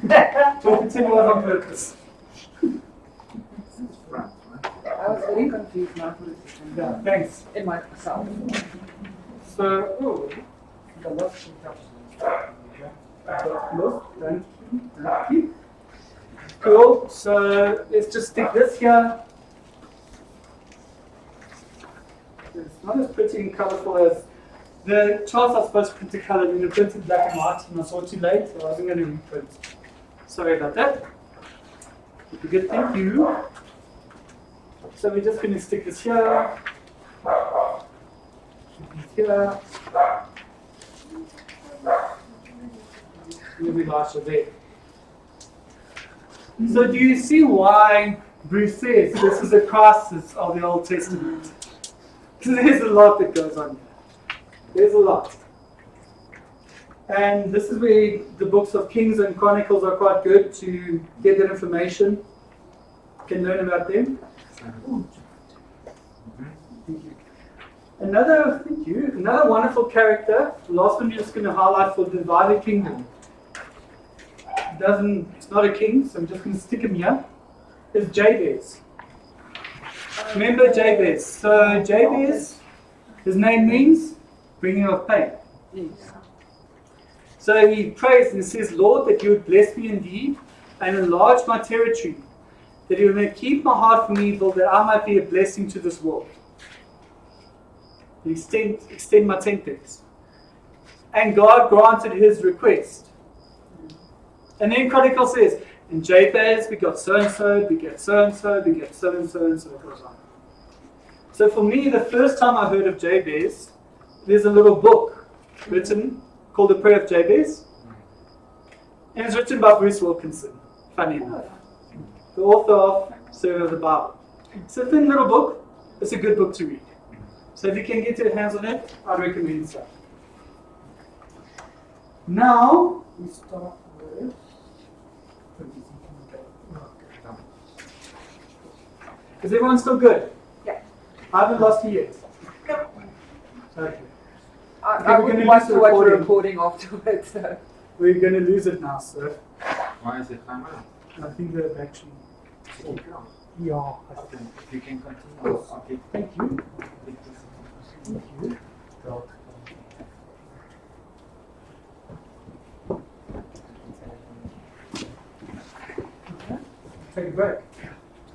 We'll pretend it was on purpose. I was very confused now for a second. Yeah, thanks. In myself. So, oh, the last sheet look, thank you. Cool. So let's just stick this here. It's not as pretty and colourful as the charts are supposed to print in colour. We printed black and white, and I saw it too late, so I wasn't going to reprint. Sorry about that. Good, thank you. So we're just going to stick this here. Here. Maybe last there. So do you see why Bruce says this is a crisis of the Old Testament? Because there's a lot that goes on here. There's a lot. And this is where the books of Kings and Chronicles are quite good to get that information. You can learn about them. Thank you. Another wonderful character, the last one you're just going to highlight for the divided kingdom. It's not a king, so I'm just going to stick him here, is Jabez. Remember Jabez. So Jabez, his name means bringing of pain. Yes. So he prays and says, Lord, that you would bless me indeed and enlarge my territory, that you may keep my heart from evil, that I might be a blessing to this world. Extend my tent pegs. And God granted his request. And then Chronicle says, in Jabez begot so-and-so, begat so-and-so, begat so-and-so, and so it goes on. So for me, the first time I heard of Jabez, there's a little book written called The Prayer of Jabez. And it's written by Bruce Wilkinson, funny enough. The author of Survey of the Bible. It's a thin little book. It's a good book to read. So if you can get your hands on it, I'd recommend so. Now, we start with... Is everyone still good? Yeah. I haven't lost you yet. Yep. Okay. I we're would gonna want lose to the watch the recording. recording afterwards. So. We're going to lose it now, sir. Why is it time out? I think the battery. Keep it on. Yeah. Okay, you can continue. Okay. Thank you. Thank you. Take a break.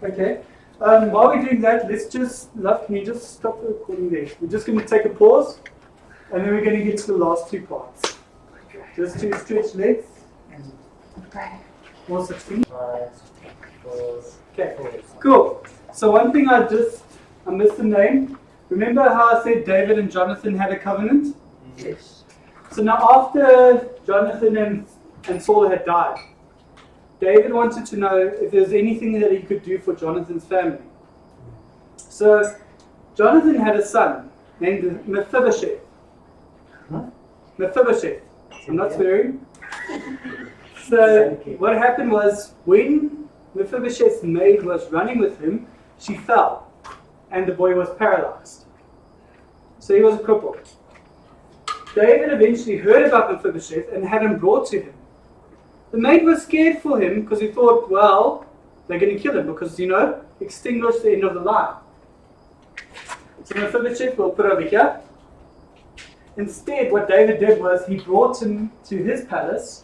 Okay. While we're doing that, can you just stop the recording there? We're just going to take a pause, and then we're going to get to the last two parts. Just to stretch legs and more 16. Okay, cool. So one thing I missed the name. Remember how I said David and Jonathan had a covenant? Yes. So now after Jonathan and Saul had died, David wanted to know if there's anything that he could do for Jonathan's family. So Jonathan had a son named Mephibosheth. Mephibosheth. I'm not swearing. So what happened was when Mephibosheth's maid was running with him, she fell and the boy was paralyzed. So he was a cripple. David eventually heard about Mephibosheth and had him brought to him. The maid was scared for him because he thought, well, they're going to kill him because, extinguish the end of the line. So Mephibosheth, we'll put over here. Instead, what David did was he brought him to his palace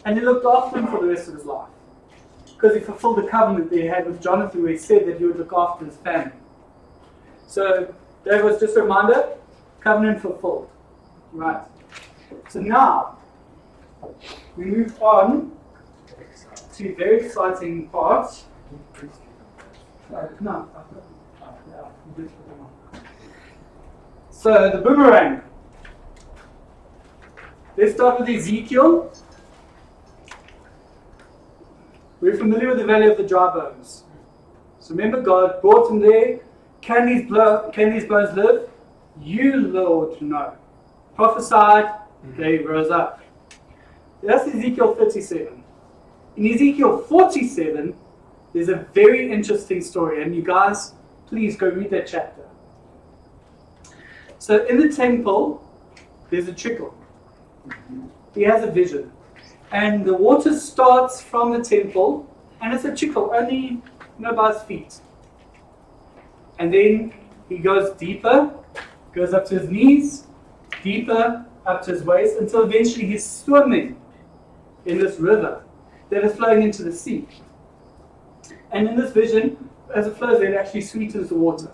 and he looked after him for the rest of his life. Because he fulfilled the covenant that he had with Jonathan where he said that he would look after his family. So that was just a reminder, covenant fulfilled. Right. So now, we move on to a very exciting part. So the boomerang. Let's start with Ezekiel. We're familiar with the valley of the dry bones. So remember, God brought him there. Can these bones live? You, Lord, know. Prophesied, they rose up. That's Ezekiel 37. In Ezekiel 47, there's a very interesting story, and you guys, please go read that chapter. So in the temple, there's a trickle. He has a vision. And the water starts from the temple, and it's a trickle, only by his feet. And then he goes deeper, goes up to his knees, deeper, up to his waist, until eventually he's swimming in this river that is flowing into the sea. And in this vision, as it flows, it actually sweetens the water.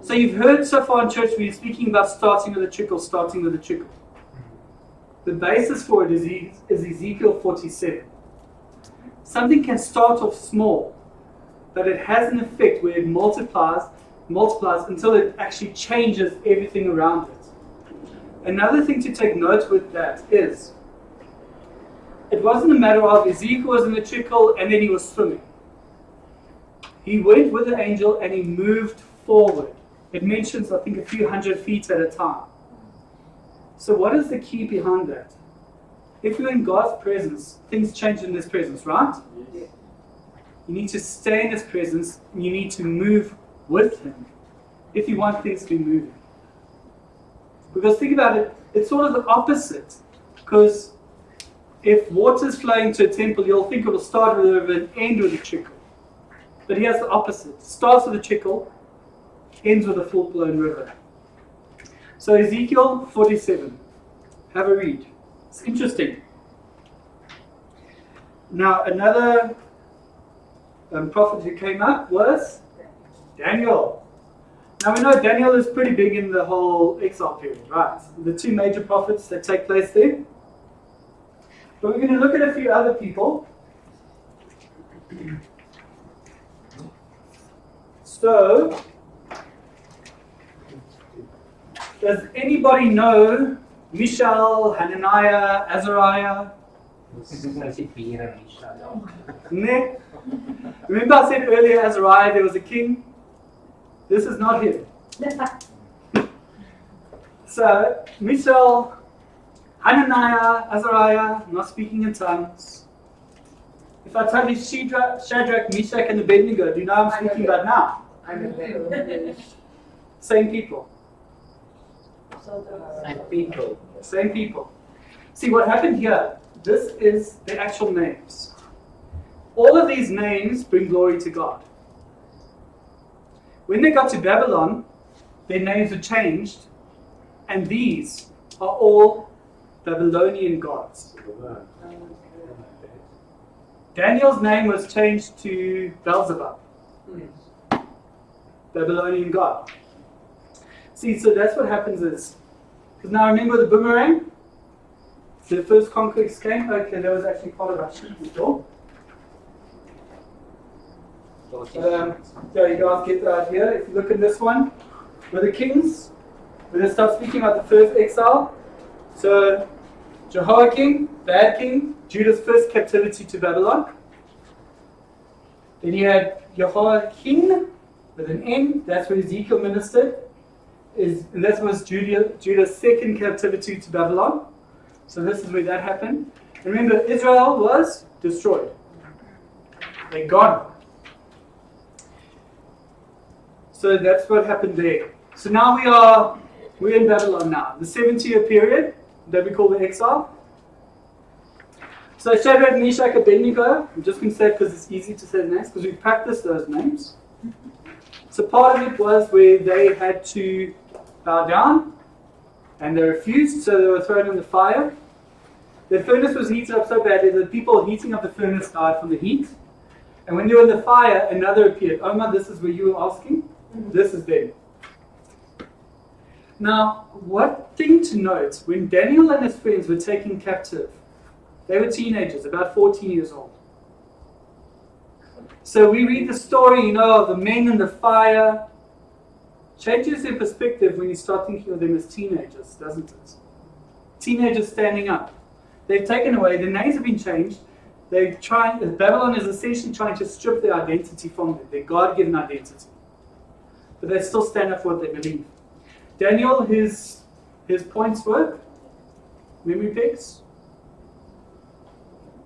So you've heard so far in church, we're speaking about starting with a trickle, starting with a trickle. The basis for it is Ezekiel 47. Something can start off small, but it has an effect where it multiplies until it actually changes everything around it. Another thing to take note with that is, it wasn't a matter of Ezekiel was in the trickle and then he was swimming. He went with the angel and he moved forward. It mentions, I think, a few hundred feet at a time. So what is the key behind that? If you're in God's presence, things change in His presence, right? Yes. You need to stay in His presence and you need to move with Him if you want things to be moving. Because think about it, it's sort of the opposite. Because if water is flowing to a temple, you'll think it will start with a river and end with a trickle. But he has the opposite. Starts with a trickle, ends with a full-blown river. So Ezekiel 47. Have a read. It's interesting. Now another prophet who came up was Daniel. Now we know Daniel is pretty big in the whole exile period, right? The two major prophets that take place there. But we're going to look at a few other people. So, does anybody know Mishael, Hananiah, Azariah? Ne? Remember I said earlier Azariah, there was a king? This is not him. So, Mishael, Hananiah, Azariah, not speaking in tongues. If I tell you Shadrach, Meshach, and Abednego, do you know what I'm speaking about now? Same people. Same people. See what happened here? This is the actual names. All of these names bring glory to God. When they got to Babylon, their names were changed, and these are all Babylonian gods. Daniel's name was changed to Beelzebub, Babylonian god. See, so that's what happens is, because now remember the boomerang? The first conquest came, okay, that was actually part of our sheet before. So you guys get that here. If you look at this one, with the kings, we're going to start speaking about the first exile. So, Jehoiakim, bad king, Judah's first captivity to Babylon. Then you had Jehoiakim with an N, that's where Ezekiel ministered. And that was Judah's second captivity to Babylon. So this is where that happened. And remember, Israel was destroyed. They're gone. So that's what happened there. So now we are We're in Babylon now, the 70-year period that we call the exile. So Shadrach, Meshach, Abednego, I'm just going to say it because it's easy to say the names, because we practiced those names. So part of it was where they had to bow down, and they refused, so they were thrown in the fire. The furnace was heated up so badly that the people heating up the furnace died from the heat. And when they were in the fire, another appeared. Omar, this is where you were asking? This is them. Now, what thing to note, when Daniel and his friends were taken captive, they were teenagers, about 14 years old. So we read the story, of the men in the fire. Changes their perspective when you start thinking of them as teenagers, doesn't it? Teenagers standing up. They've taken away, their names have been changed. Babylon is essentially trying to strip their identity from them, their God-given identity. But they still stand up for what they believe. Daniel, his points were memory picks.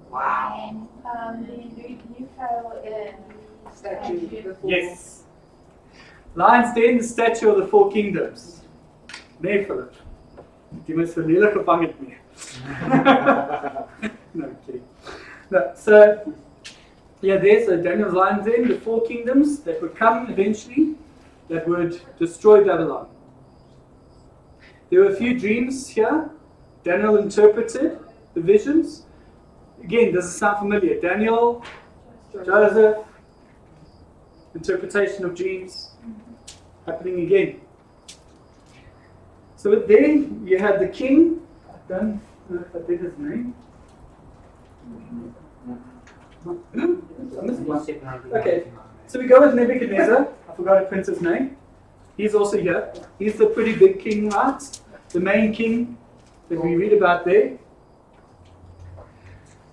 Wow. The new Pharaoh Statue. Yes. Lion's Den, the statue of the four kingdoms. Nee, Philip. Die moet so lelik gevang het nie. No, kidding. No, so, there's Daniel's Lion's Den, the four kingdoms that would come eventually, that would destroy Babylon. There were a few dreams here. Daniel interpreted the visions. Again, does it sound familiar? Daniel, Joseph, interpretation of dreams, happening again. So there you had the king. I don't know if I did his name. I missed one. Okay, so we go with Nebuchadnezzar. I forgot to print his name. He's also here. He's the pretty big king, right? The main king that we read about there.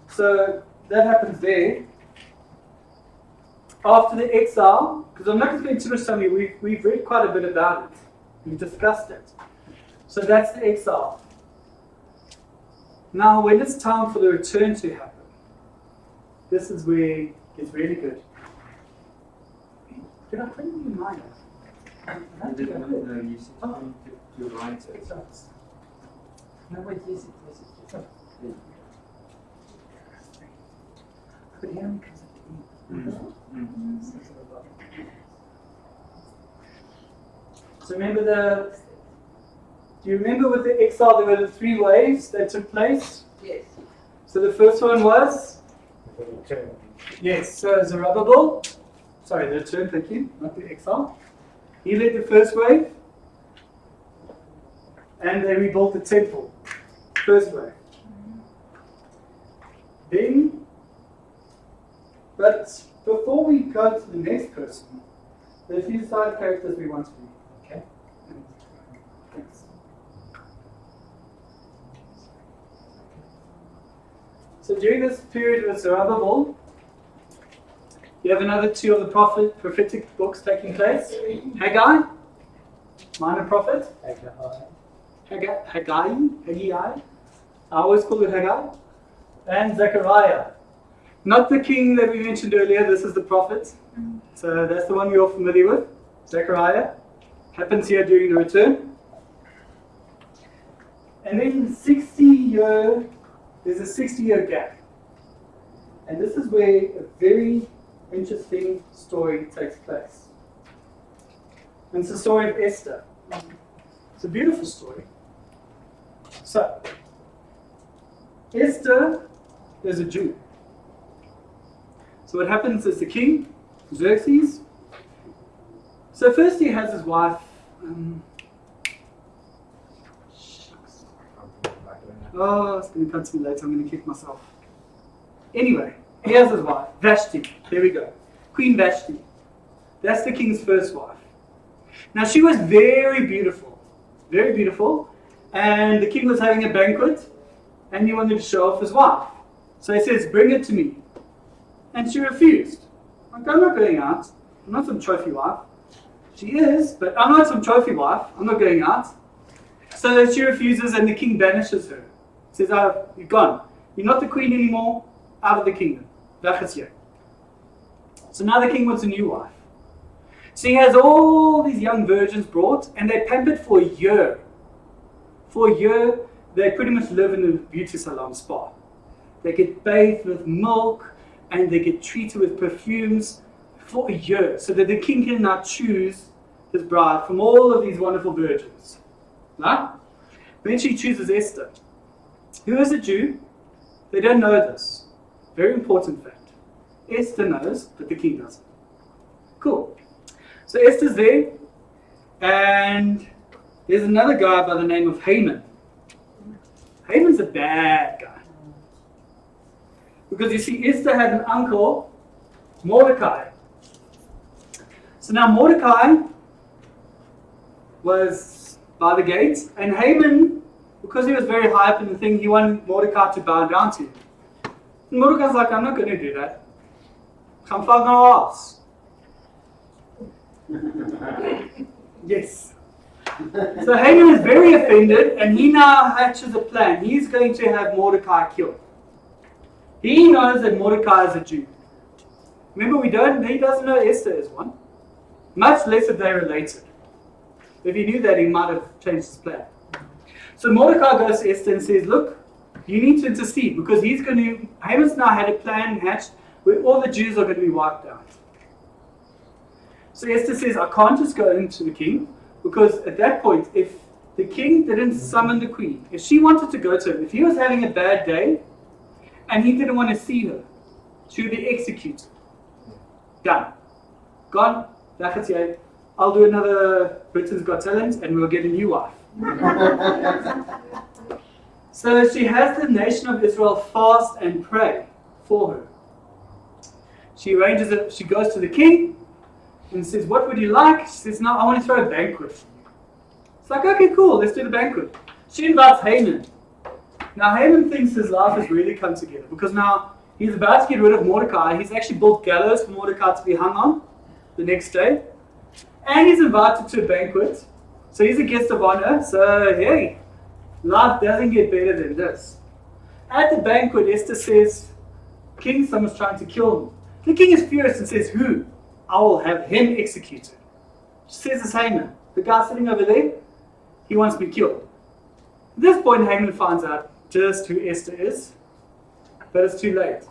So that happens there. After the exile, because I'm not going to spend too much time here, we've read quite a bit about it. We've discussed it. So that's the exile. Now, when it's time for the return to happen, this is where it's really good. Did I print you mine? No, you said to write it. No, wait, yes, But he only comes at the end. So do you remember with the exile there were the 3 waves that took place? Yes. So the first one was? Yes, so Zerubbabel, sorry, the return, thank you, not the exile. He led the first wave, and they rebuilt the temple, first wave. Then, but before we go to the next person, there's a few side characters we want to read. Okay? Thanks. So during this period with Zerubbabel, you have another 2 of the prophetic books taking place. Haggai, minor prophet. Haggai. I always call it Haggai. And Zechariah. Not the king that we mentioned earlier, this is the prophet. So that's the one you're familiar with. Zechariah. Happens here during the return. And then there's a 60-year gap. And this is where a very interesting story takes place. And it's the story of Esther. It's a beautiful story. So, Esther is a Jew. So what happens is the king, Xerxes. So first he has his wife. It's going to come to me later. I'm going to kick myself. Anyway, he has his wife, Vashti. There we go. Queen Vashti. That's the king's first wife. Now she was very beautiful. Very beautiful. And the king was having a banquet. And he wanted to show off his wife. So he says, bring it to me. And she refused. Like, I'm not going out. I'm not some trophy wife. She is, but I'm not some trophy wife. I'm not going out. So she refuses and the king banishes her. Says, you're gone. You're not the queen anymore. Out of the kingdom. So now the king wants a new wife. So he has all these young virgins brought, and they're pampered for a year. For a year, they pretty much live in the beauty salon spa. They get bathed with milk and they get treated with perfumes for a year so that the king can now choose his bride from all of these wonderful virgins. Right? Eventually he chooses Esther, who is a Jew. They don't know this. Very important fact. Esther knows, but the king doesn't. Cool. So Esther's there, and there's another guy by the name of Haman. Haman's a bad guy. Because you see, Esther had an uncle, Mordecai. So now Mordecai was by the gates, and Haman, because he was very high up in the thing, he wanted Mordecai to bow down to him. And Mordecai's like, I'm not going to do that. Come fuck no ass. Yes. So Haman is very offended, and he now hatches a plan. He's going to have Mordecai killed. He knows that Mordecai is a Jew. Remember, he doesn't know Esther is one. Much less if they're related. If he knew that, he might have changed his plan. So Mordecai goes to Esther and says, look, you need to intercede, because Haman's now had a plan hatched where all the Jews are going to be wiped out. So Esther says, I can't just go into the king, because at that point, if the king didn't summon the queen, if she wanted to go to him, if he was having a bad day, and he didn't want to see her, she would be executed. Done. Gone. I'll do another Britain's Got Talent, and we'll get a new wife. So she has the nation of Israel fast and pray for her. She arranges it, she goes to the king and says, what would you like? She says, no, I want to throw a banquet for you. It's like, okay, cool, let's do the banquet. She invites Haman. Now Haman thinks his life has really come together, because now he's about to get rid of Mordecai. He's actually built gallows for Mordecai to be hung on the next day. And he's invited to a banquet. So he's a guest of honor. So hey, life doesn't get better than this. At the banquet, Esther says, King, someone's trying to kill me. The king is furious and says, who? I will have him executed. She says it's Haman. The guy sitting over there, he wants me killed. At this point, Haman finds out just who Esther is, but it's too late.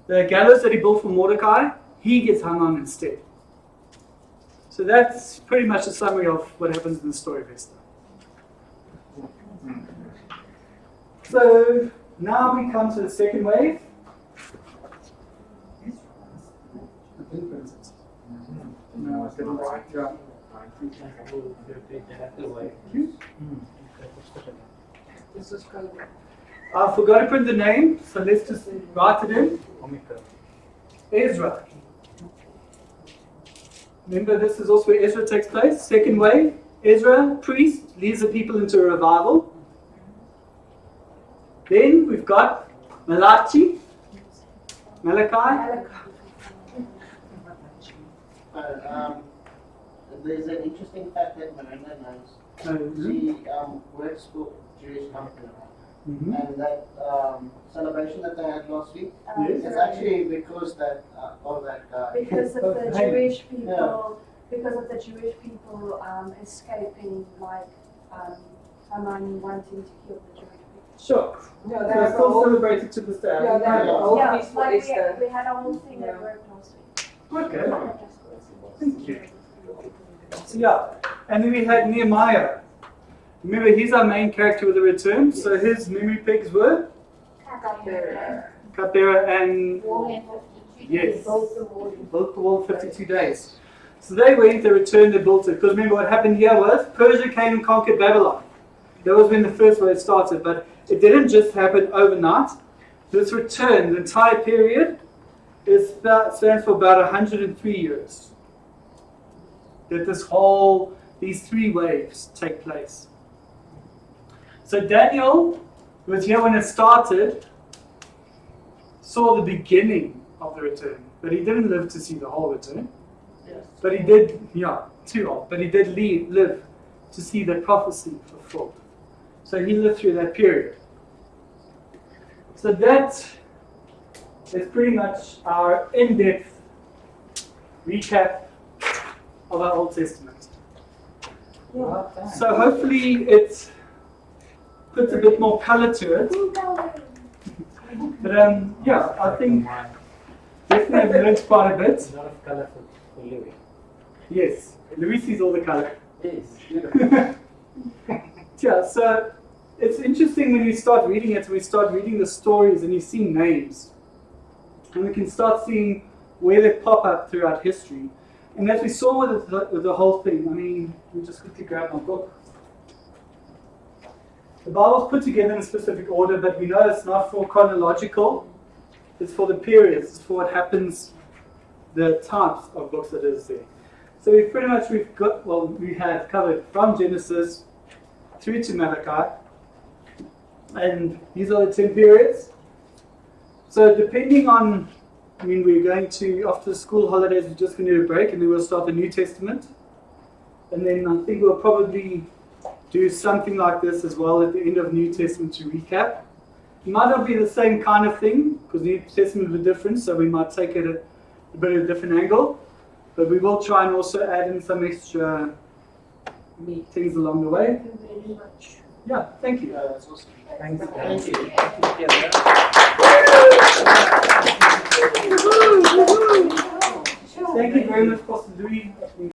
The gallows that he built for Mordecai, he gets hung on instead. So that's pretty much a summary of what happens in the story of Esther. So now we come to the second wave. No, I didn't write it down. This is COVID. I forgot to print the name, so let's just write it in. Ezra. Remember, this is also where Ezra takes place. Second wave. Ezra, priest, leads the people into a revival. Then we've got Malachi. Malachi. There's an interesting fact that Miranda knows. She works for a Jewish company. Mm-hmm. And that celebration that they had last week, Yes. it's actually because that of that guy. Because of Of the Haman. Jewish people, because of the Jewish people escaping, like Haman wanting to kill the Jewish people. Sure. No, So that's it's still all. celebrated to this day. Yeah, that whole Yeah, feast for like Easter. we had a whole thing Yeah. that worked last week. Okay. Thank you. So yeah, and then we had Nehemiah. Remember, he's our main character with the return. So his memory pegs were Cupbearer and yes, built the wall in 52 days. So they went, they returned, they built it. Because remember what happened here was Persia came and conquered Babylon. That was when the first wave started, but it didn't just happen overnight. This return, the entire period, stands for about 103 years. That these three waves take place. So Daniel, who was here when it started, saw the beginning of the return, but he didn't live to see the whole return. Yes. But he did, too old, but he did live to see the prophecy fulfilled. So he lived through that period. So that is pretty much our in-depth recap of our Old Testament. So hopefully puts a bit more color to it. But yeah, I think definitely I've learned quite a bit. A lot of color for Louis. Yes, Louis sees all the color. Yes. Yeah, so it's interesting when you start reading it, we start reading the stories and you see names. And we can start seeing where they pop up throughout history. And as we saw with the whole thing, I mean, let me just quickly grab my book. The Bible's put together in a specific order, but we know it's not for chronological. It's for the periods, it's for what happens, the types of books that is there. So we have covered from Genesis through to Malachi. And these are the 10 periods. So depending on, I mean, we're going to, after the school holidays, we're just going to do a break and then we'll start the New Testament. And then I think we'll probably do something like this as well at the end of New Testament to recap. It might not be the same kind of thing, because New Testament is different, so we might take it a bit of a different angle. But we will try and also add in some extra things along the way. Thank you very much. Yeah, thank you. That's awesome. Thanks. Thank you. Thank you very much, Pastor Louis.